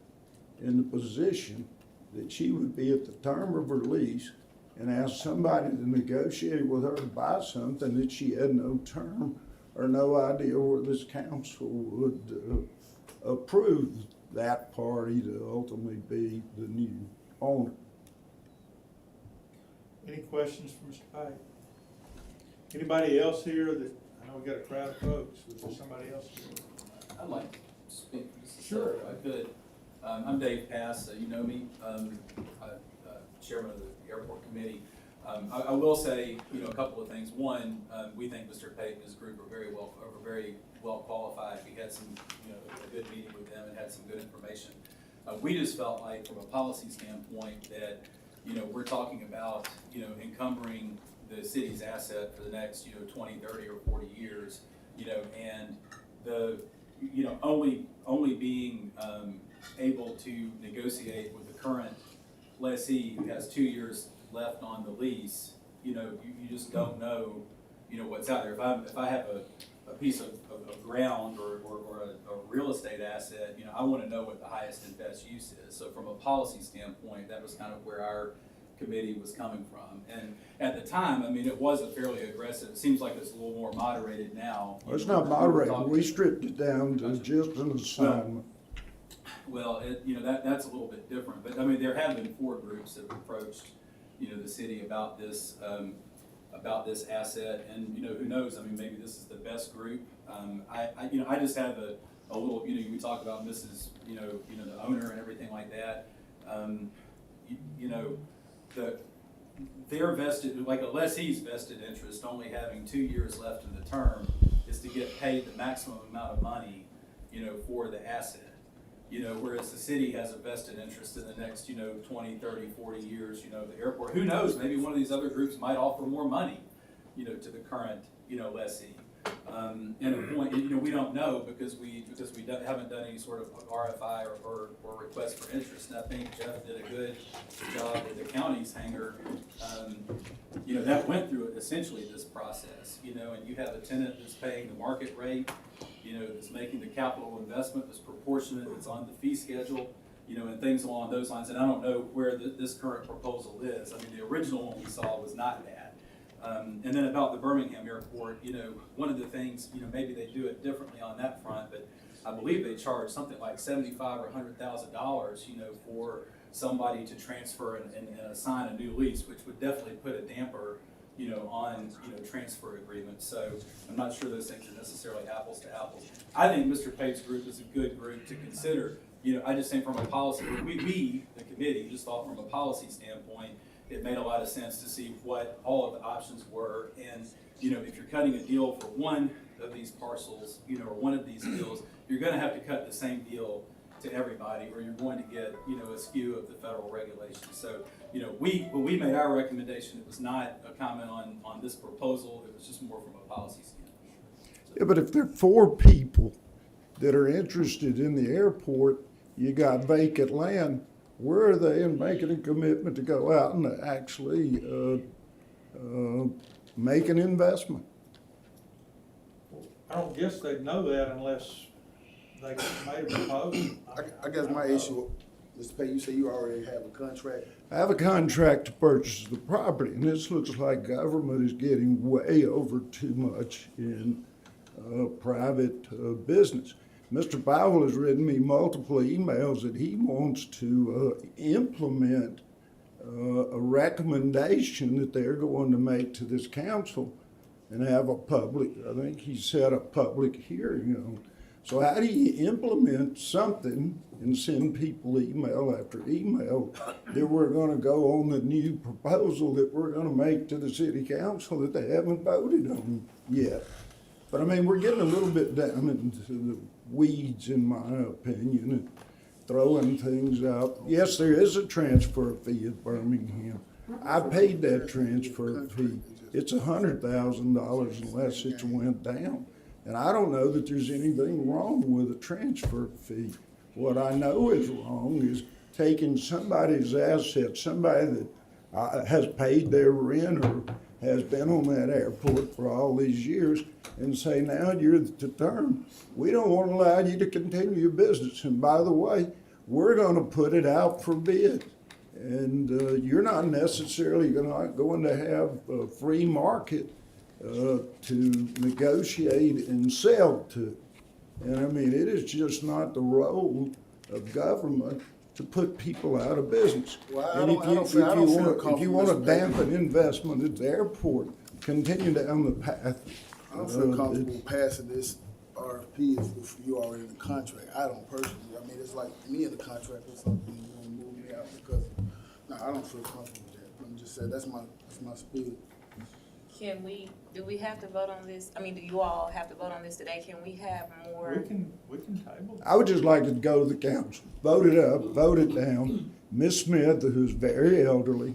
in the position that she would be at the term of her lease and ask somebody to negotiate with her to buy something that she had no term or no idea where this council would approve that party to ultimately be the new owner.
Any questions for Mr. Pate? Anybody else here that, I know we got a crowd of folks, was there somebody else here?
I'd like to speak for just a
Sure.
second, if I could. I'm Dave Pass, you know me, chairman of the airport committee. I will say, you know, a couple of things. One, we think Mr. Pate and his group are very well qualified. We had some, you know, a good meeting with them and had some good information. We just felt like, from a policy standpoint, that, you know, we're talking about, you know, encumbering the city's asset for the next, you know, 20, 30, or 40 years, you know, and the, you know, only being able to negotiate with the current lessee who has 2 years left on the lease, you know, you just don't know, you know, what's out there. If I have a piece of ground or a real estate asset, you know, I want to know what the highest and best use is. So from a policy standpoint, that was kind of where our committee was coming from. And at the time, I mean, it was a fairly aggressive, it seems like it's a little more moderated now.
Well, it's not moderated. We stripped it down to just an assignment.
Well, you know, that's a little bit different, but I mean, there have been 4 groups that have approached, you know, the city about this asset, and, you know, who knows, I mean, maybe this is the best group. You know, I just have a little, you know, we talk about Mrs., you know, the owner and everything like that. You know, their vested, like a lessee's vested interest, only having 2 years left in the term, is to get paid the maximum amount of money, you know, for the asset. You know, whereas the city has a vested interest in the next, you know, 20, 30, 40 years, you know, the airport. Who knows, maybe one of these other groups might offer more money, you know, to the current, you know, lessee. And a point, you know, we don't know because we haven't done any sort of RFI or request for interest. And I think Jeff did a good job with the county's hangar. You know, that went through essentially this process, you know, and you have a tenant that's paying the market rate, you know, that's making the capital investment that's proportionate, that's on the fee schedule. and things along those lines. And I don't know where this current proposal is. I mean, the original one we saw was not bad. And then about the Birmingham airport, one of the things, maybe they do it differently on that front, but I believe they charge something like $75,000 or $100,000, for somebody to transfer and assign a new lease, which would definitely put a damper, on, transfer agreements. So I'm not sure those things are necessarily apples to apples. I think Mr. Pate's group is a good group to consider. I just think from a policy, we, the committee, just thought from a policy standpoint, it made a lot of sense to see what all of the options were. And, if you're cutting a deal for one of these parcels, or one of these deals, you're gonna have to cut the same deal to everybody, or you're going to get, a skew of the federal regulations. So, when we made our recommendation, it was not a comment on this proposal, it was just more from a policy standpoint.
Yeah, but if there are 4 people that are interested in the airport, you got vacant land, where are they in making a commitment to go out and actually make an investment?
I don't guess they'd know that unless they made a proposal.
I guess my issue, Mr. Pate, you say you already have a contract.
I have a contract to purchase the property, and this looks like government is getting way over too much in private business. Mr. Powell has written me multiple emails that he wants to implement a recommendation that they're going to make to this council and have a public, I think he said a public hearing on. So how do you implement something and send people email after email that we're gonna go on the new proposal that we're gonna make to the city council that they haven't voted on yet? But I mean, we're getting a little bit down into the weeds, in my opinion, and throwing things out. Yes, there is a transfer fee at Birmingham. I paid that transfer fee. It's $100,000 unless it went down. And I don't know that there's anything wrong with a transfer fee. What I know is wrong is taking somebody's assets, somebody that has paid their rent or has been on that airport for all these years, and say, now you're the term. We don't want to allow you to continue your business. And by the way, we're going to put it out for bid. And you're not necessarily going to have a free market to negotiate and sell to. And I mean, it is just not the role of government to put people out of business.
Well,
And if you want to dampen investment at the airport, continue down the path.
I don't feel comfortable passing this RFP if you're already in the contract. I don't personally. I mean, it's like me in the contract or something. You want to move me out because, no, I don't feel comfortable with that. Let me just say that's my spirit.
Do we have to vote on this? I mean, do you all have to vote on this today? Can we have more?
We can table.
I would just like it to go to the council. Vote it up, vote it down. Ms. Smith, who's very elderly,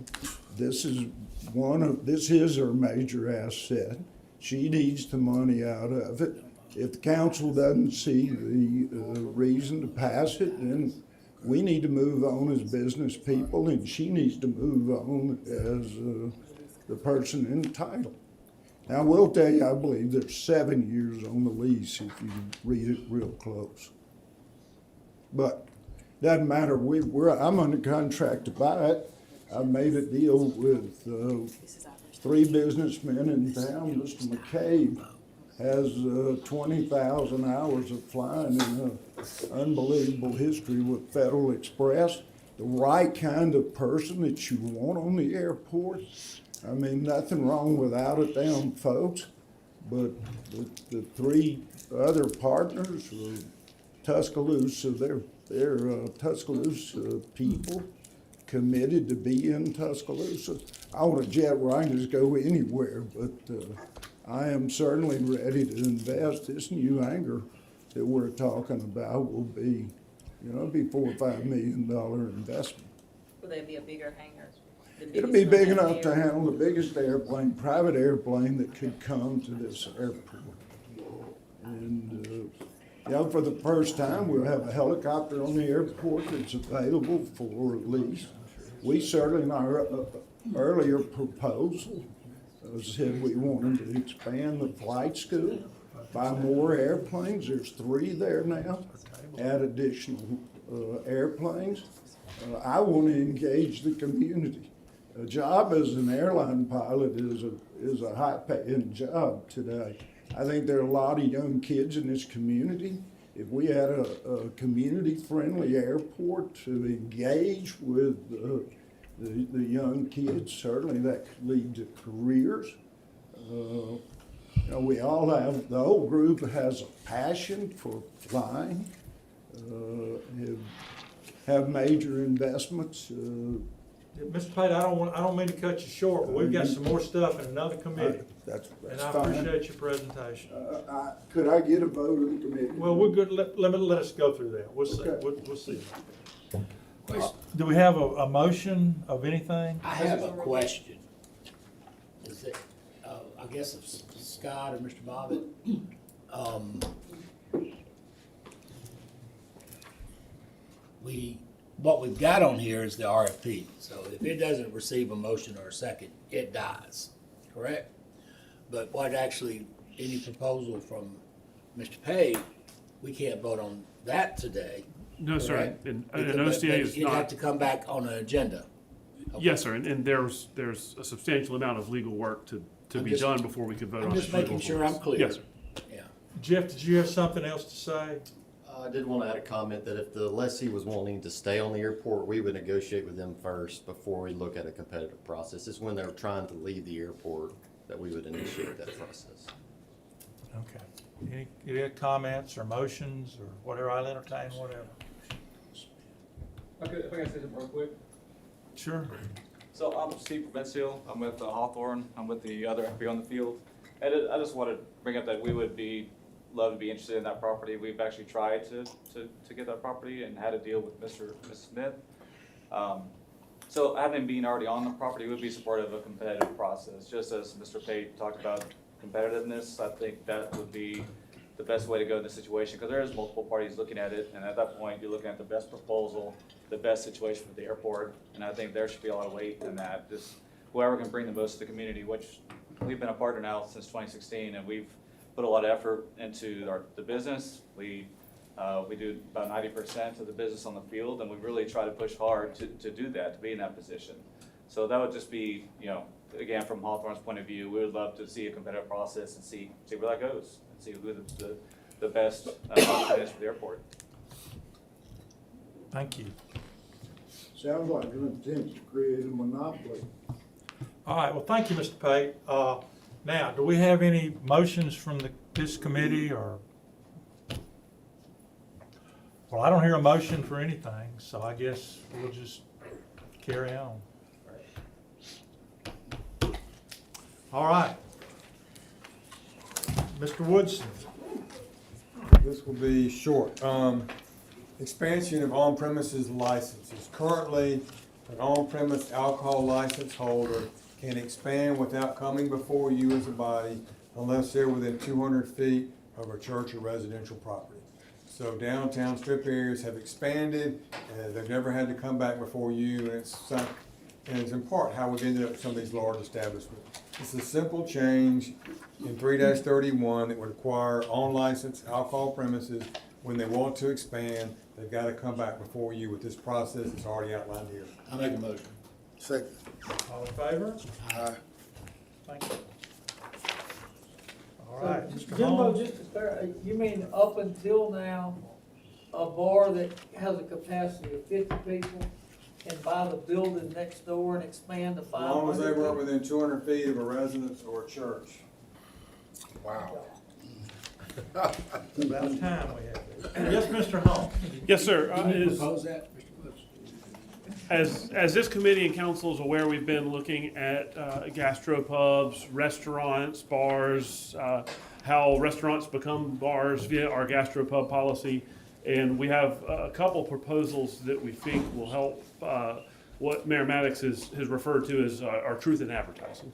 this is her major asset. She needs the money out of it. If the council doesn't see the reason to pass it, then we need to move on as business people, and she needs to move on as the person entitled. Now, I will tell you, I believe there's 7 years on the lease if you read it real close. But doesn't matter. I'm under contract to buy it. I made a deal with 3 businessmen in town. Mr. McCabe has 20,000 hours of flying and an unbelievable history with Federal Express. The right kind of person that you want on the airport. I mean, nothing wrong with out of town folks, but the 3 other partners are Tuscaloosa. They're Tuscaloosa people committed to be in Tuscaloosa. I want a jet where I can just go anywhere, but I am certainly ready to invest. This new hangar that we're talking about will be, it'll be $4 or $5 million investment.
Will there be a bigger hangar?
It'll be big enough to handle the biggest airplane, private airplane that could come to this airport. And, for the first time, we'll have a helicopter on the airport that's available for lease. We certainly, in our earlier proposal, said we wanted to expand the flight school, buy more airplanes. There's 3 there now. Add additional airplanes. I want to engage the community. A job as an airline pilot is a high-paying job today. I think there are a lot of young kids in this community. If we had a community-friendly airport to engage with the young kids, certainly that could lead to careers. You know, we all have, the whole group has a passion for flying, have major investments.
Mr. Pate, I don't mean to cut you short, but we've got some more stuff in another committee.
That's
And I
fine.
appreciate your presentation.
Could I get a vote of the committee?
Well, we're good, let us go through that, we'll see,
Okay.
we'll see. Do we have a motion of anything?
I have a question. Is it, I guess it's Scott or Mr. Bobbitt? What we've got on here is the RFP, so if it doesn't receive a motion or a second, it dies, correct? But what actually, any proposal from Mr. Pate, we can't vote on that today.
No, sir,
correct?
and
Because-
OCA
but
is
it'd have
not,
to come back on an agenda.
yes, sir, and there's a substantial amount of legal work to
I'm
be
just-
done before we could vote on
I'm
it.
just making sure I'm clear.
Yes, sir.
Yeah.
Jeff, did you have something else to say?
I did want to add a comment that if the lessee was wanting to stay on the airport, we would negotiate with them first before we look at a competitive process. It's when they're trying to leave the airport that we would initiate that process.
Okay. Any comments or motions or whatever, I'll entertain whatever.
Okay, if I can say something real quick.
Sure.
So I'm Steve Provincial, I'm with Hawthorne, I'm with the other FP on the field. And I just wanted to bring up that we would love to be interested in that property. We've actually tried to get that property and had a deal with Mr. Smith. So having been already on the property, would be supportive of a competitive process. Just as Mr. Pate talked about competitiveness, I think that would be the best way to go in this situation, because there is multiple parties looking at it, and at that point, you're looking at the best proposal, the best situation for the airport, and I think there should be a lot of weight in that. Just whoever can bring the most to the community, which we've been a partner now since 2016, and we've put a lot of effort into the business. We do about 90% of the business on the field, and we really try to push hard to do that, to be in that position. So that would just be, again, from Hawthorne's point of view, we would love to see a competitive process and see where that goes, and see who the best option is for the airport.
Thank you.
Sounds like an attempt to create a monopoly.
All right, well, thank you, Mr. Pate. Now, do we have any motions from this committee or? Well, I don't hear a motion for anything, so I guess we'll just carry on. All right. Mr. Woodson.
This will be short. Expansion of on-premises licenses. Currently, an on-premise alcohol license holder can expand without coming before you as a body unless they're within 200 feet of a church or residential property. So downtown strip areas have expanded, and they've never had to come back before you, and it's in part how we've ended up with some of these large establishments. It's a simple change in 3-31 that would require on-license alcohol premises when they want to expand. They've got to come back before you with this process that's already outlined here.
I'll make a motion.
Second.
All in favor?
Aye.
Thank you. All right, Mr.
Jimbo,
Holmes.
just to clarify, you mean up until now, a bar that has a capacity of 50 people can buy the building next door and expand to 500?
As long as they weren't within 200 feet of a residence or a church.
Wow.
About time we have this. Yes, Mr. Holmes.
Yes, sir.
Can you propose that, Mr. Woods?
As this committee and council is aware, we've been looking at gastropubs, restaurants, bars, how restaurants become bars via our gastropub policy. And we have a couple proposals that we think will help what Mayor Maddox has referred to as our truth in advertising.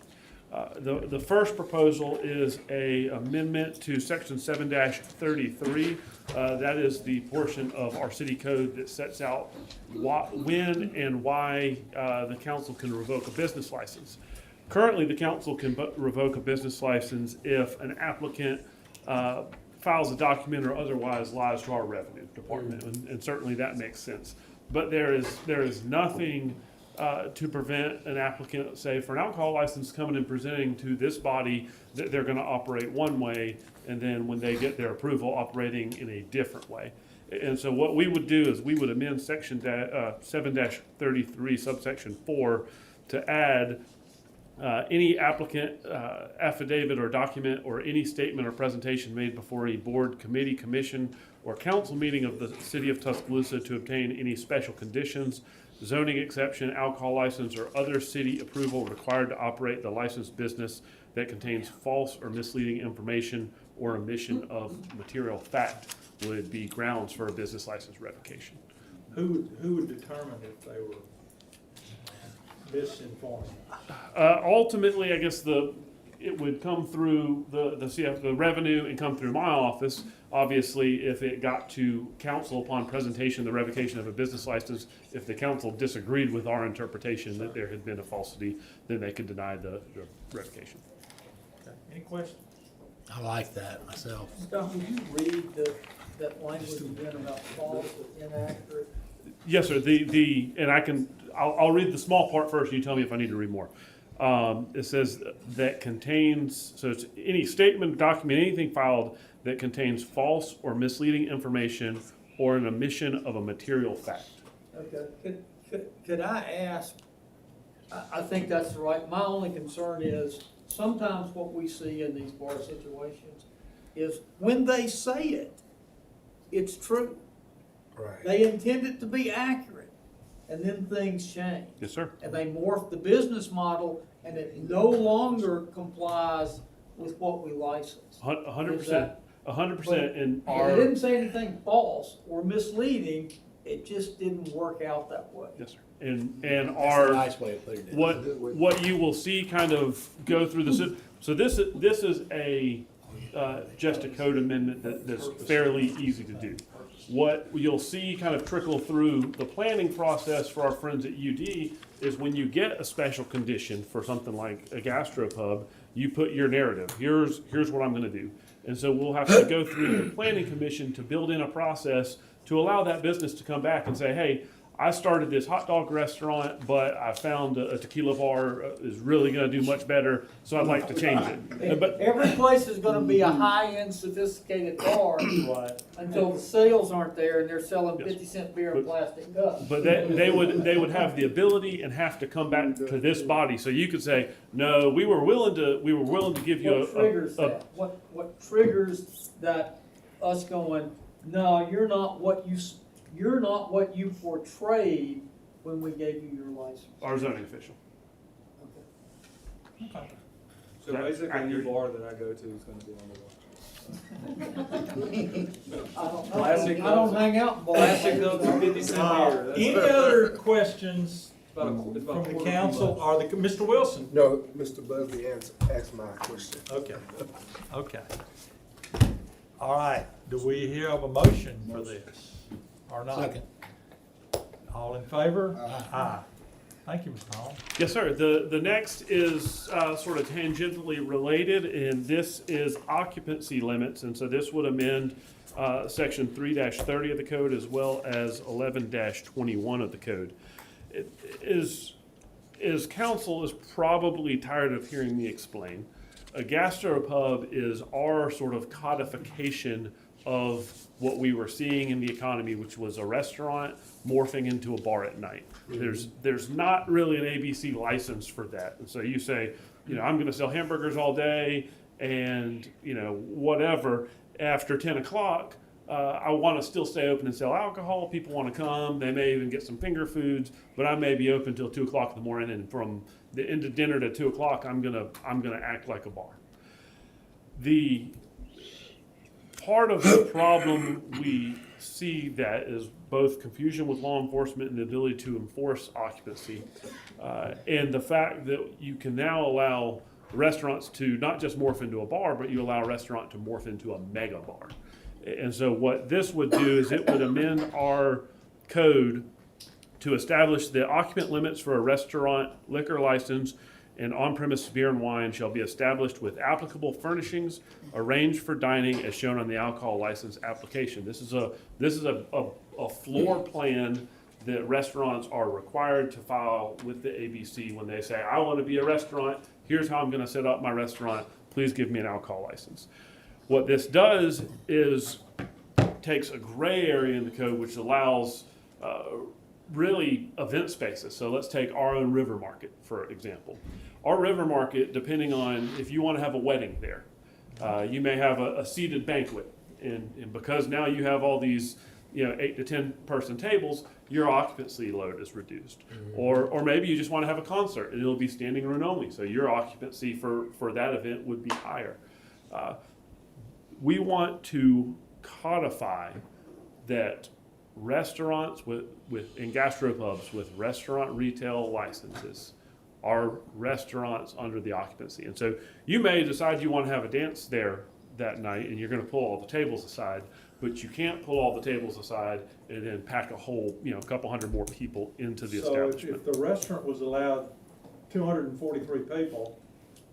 The first proposal is a amendment to section 7-33. That is the portion of our city code that sets out when and why the council can revoke a business license. Currently, the council can revoke a business license if an applicant files a document or otherwise lies to our revenue department, and certainly that makes sense. But there is nothing to prevent an applicant, say, for an alcohol license, coming and presenting to this body that they're gonna operate one way, and then when they get their approval, operating in a different way. And so what we would do is we would amend section 7-33 subsection 4 to add any applicant affidavit or document or any statement or presentation made before a board, committee, commission, or council meeting of the city of Tuscaloosa to obtain any special conditions, zoning exception, alcohol license, or other city approval required to operate the licensed business that contains false or misleading information or omission of material fact would be grounds for a business license revocation.
Who would determine if they were misinformed?
Ultimately, I guess it would come through the revenue and come through my office. Obviously, if it got to council upon presentation, the revocation of a business license, if the council disagreed with our interpretation that there had been a falsity, then they could deny the revocation.
Okay. Any questions?
I like that myself.
Scott, would you read that language again about false or inaccurate?
Yes, sir. I'll read the small part first. You tell me if I need to read more. It says that contains, so it's any statement, document, anything filed that contains false or misleading information or an omission of a material fact.
Okay, could I ask, I think that's right. My only concern is sometimes what we see in these bar situations is when they say it, it's true.
Right.
They intend it to be accurate, and then things change.
Yes, sir.
And they morph the business model, and it no longer complies with what we license.
100%. 100%. And
It didn't say anything false or misleading, it just didn't work out that way.
yes, sir. And
That's
our
a nice way of putting it.
what you will see kind of go through the so this is a just a code amendment that's fairly easy to do. What you'll see kind of trickle through the planning process for our friends at UD is when you get a special condition for something like a gastropub, you put your narrative. Here's what I'm going to do. And so we'll have to go through the planning commission to build in a process to allow that business to come back and say, hey, I started this hot dog restaurant, but I found a tequila bar is really going to do much better, so I'd like to change it. But
Every place is gonna be a high-end sophisticated bar until the sales aren't there and they're selling 50-cent beer in plastic cups.
But they would have the ability and have to come back to this body. So you could say, no, we were willing to give you
What triggers that? What triggers that us going, no, you're not what you portrayed when we gave you your license.
our zoning official.
So
That-
basically, any bar that I go to is gonna be on the watch.
I don't hang out in bars.
Plastic cups are 50-cent beer. That's-
Any other questions
It's about
from
a
the
quarter
council
much.
or Mr. Wilson?
No, Mr. Busby asked my question.
Okay, okay. All right, do we have a motion for this or not?
Second.
All in favor? Aye. Thank you, Mr. Hall.
Yes, sir. The next is sort of tangentially related, and this is occupancy limits. And so this would amend section 3-30 of the code as well as 11-21 of the code. It is council is probably tired of hearing me explain. A gastropub is our sort of codification of what we were seeing in the economy, which was a restaurant morphing into a bar at night. There's not really an ABC license for that. And so you say, I'm going to sell hamburgers all day and, whatever. After 10 o'clock, I want to still stay open and sell alcohol. People want to come. They may even get some finger foods, but I may be open till 2 o'clock in the morning. And from the end of dinner to 2 o'clock, I'm gonna act like a bar. The part of the problem we see that is both confusion with law enforcement and the ability to enforce occupancy, and the fact that you can now allow restaurants to not just morph into a bar, but you allow a restaurant to morph into a mega bar. And so what this would do is it would amend our code to establish the occupant limits for a restaurant liquor license and on-premise beer and wine shall be established with applicable furnishings arranged for dining as shown on the alcohol license application. This is a floor plan that restaurants are required to file with the ABC when they say, I want to be a restaurant, here's how I'm going to set up my restaurant, please give me an alcohol license. What this does is takes a gray area in the code which allows really event spaces. So let's take our own river market, for example. Our river market, depending on if you want to have a wedding there, you may have a seated banquet. And because now you have all these 8 to 10 person tables, your occupancy load is reduced. Or maybe you just want to have a concert and it'll be standing room only. So your occupancy for that event would be higher. We want to codify that restaurants and gastropubs with restaurant retail licenses are restaurants under the occupancy. And so you may decide you want to have a dance there that night and you're going to pull all the tables aside, but you can't pull all the tables aside and then pack a whole, a couple hundred more people into the establishment.
So if the restaurant was allowed 243 people,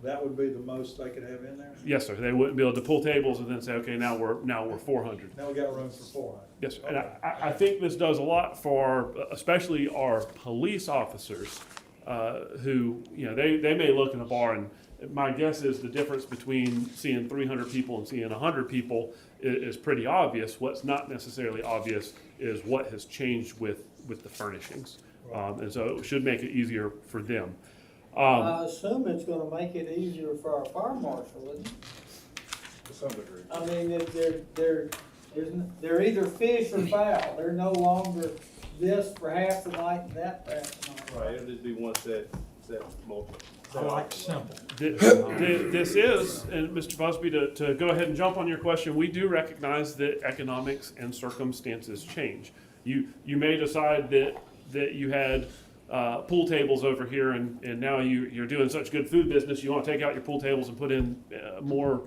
that would be the most they could have in there?
Yes, sir. They wouldn't be able to pull tables and then say, okay, now we're 400.
Now we got room for 400.
Yes, sir.
Okay.
And I think this does a lot for, especially our police officers, who, they may look in a bar, and my guess is the difference between seeing 300 people and seeing 100 people is pretty obvious. What's not necessarily obvious is what has changed with the furnishings. And so it should make it easier for them.
I assume it's gonna make it easier for our fire marshal, isn't it?
To some degree.
I mean, they're either fish or fowl. They're no longer this for half the night and that half the night.
Right, it'll just be one set multiple.
I like simple.
This is, and Mr. Busby, to go ahead and jump on your question, we do recognize that economics and circumstances change. You may decide that you had pool tables over here, and now you're doing such good food business, you want to take out your pool tables and put in more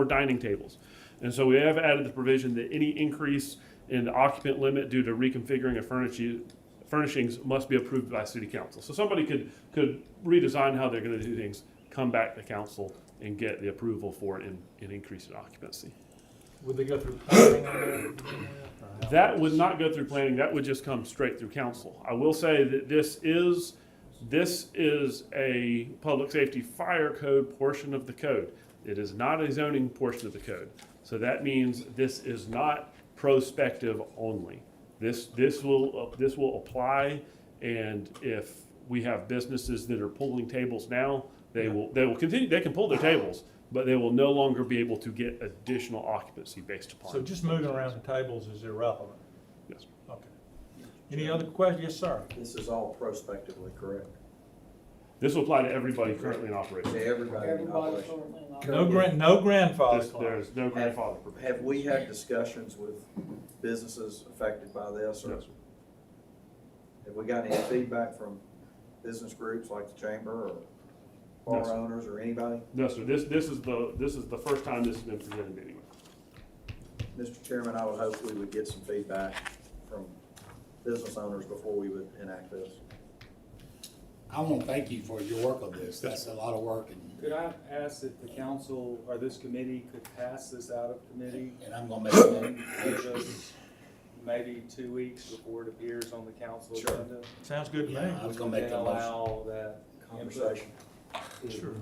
dining tables. And so we have added the provision that any increase in the occupant limit due to reconfiguring of furnishings must be approved by city council. So somebody could redesign how they're going to do things, come back to council and get the approval for an increase in occupancy.
Would they go through planning on that?
That would not go through planning, that would just come straight through council. I will say that this is a public safety fire code portion of the code. It is not a zoning portion of the code. So that means this is not prospective only. This will apply, and if we have businesses that are pulling tables now, they will continue, they can pull their tables, but they will no longer be able to get additional occupancy based upon.
So just moving around the tables is irrelevant?
Yes.
Okay. Any other questions? Yes, sir.
This is all prospectively correct.
This will apply to everybody currently in operation.
To everybody in
Everybody's
operation.
No grandfather clause.
There's no grandfather provision.
Have we had discussions with businesses affected by this? Or
Yes, sir.
have we got any feedback from business groups like the chamber or
Yes,
bar owners or anybody?
No, sir. This is the first time this has been presented anyway.
Mr. Chairman, I would hope we would get some feedback from business owners before we would enact this.
I want to thank you for your work on this. That's a lot of work,
Could I ask that the council or this committee could pass this out of committee?
and I'm gonna make a motion.
Give us maybe 2 weeks before it appears on the council
Sure.
agenda?
Sounds good to me.
Yeah, I was gonna make
And
that motion.
allow that conversation.
Sure.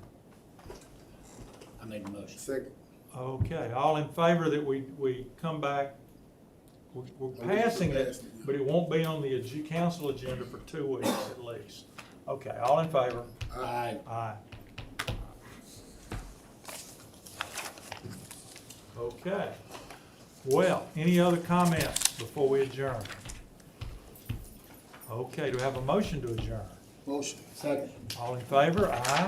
I made the motion.
Second.
Okay, all in favor that we come back, we're passing it, but it won't be on the council agenda for 2 weeks at least. Okay, all in favor?
Aye.
Aye. Okay. Well, any other comments before we adjourn? Okay, do we have a motion to adjourn?
Motion.
Second.
All in favor? Aye.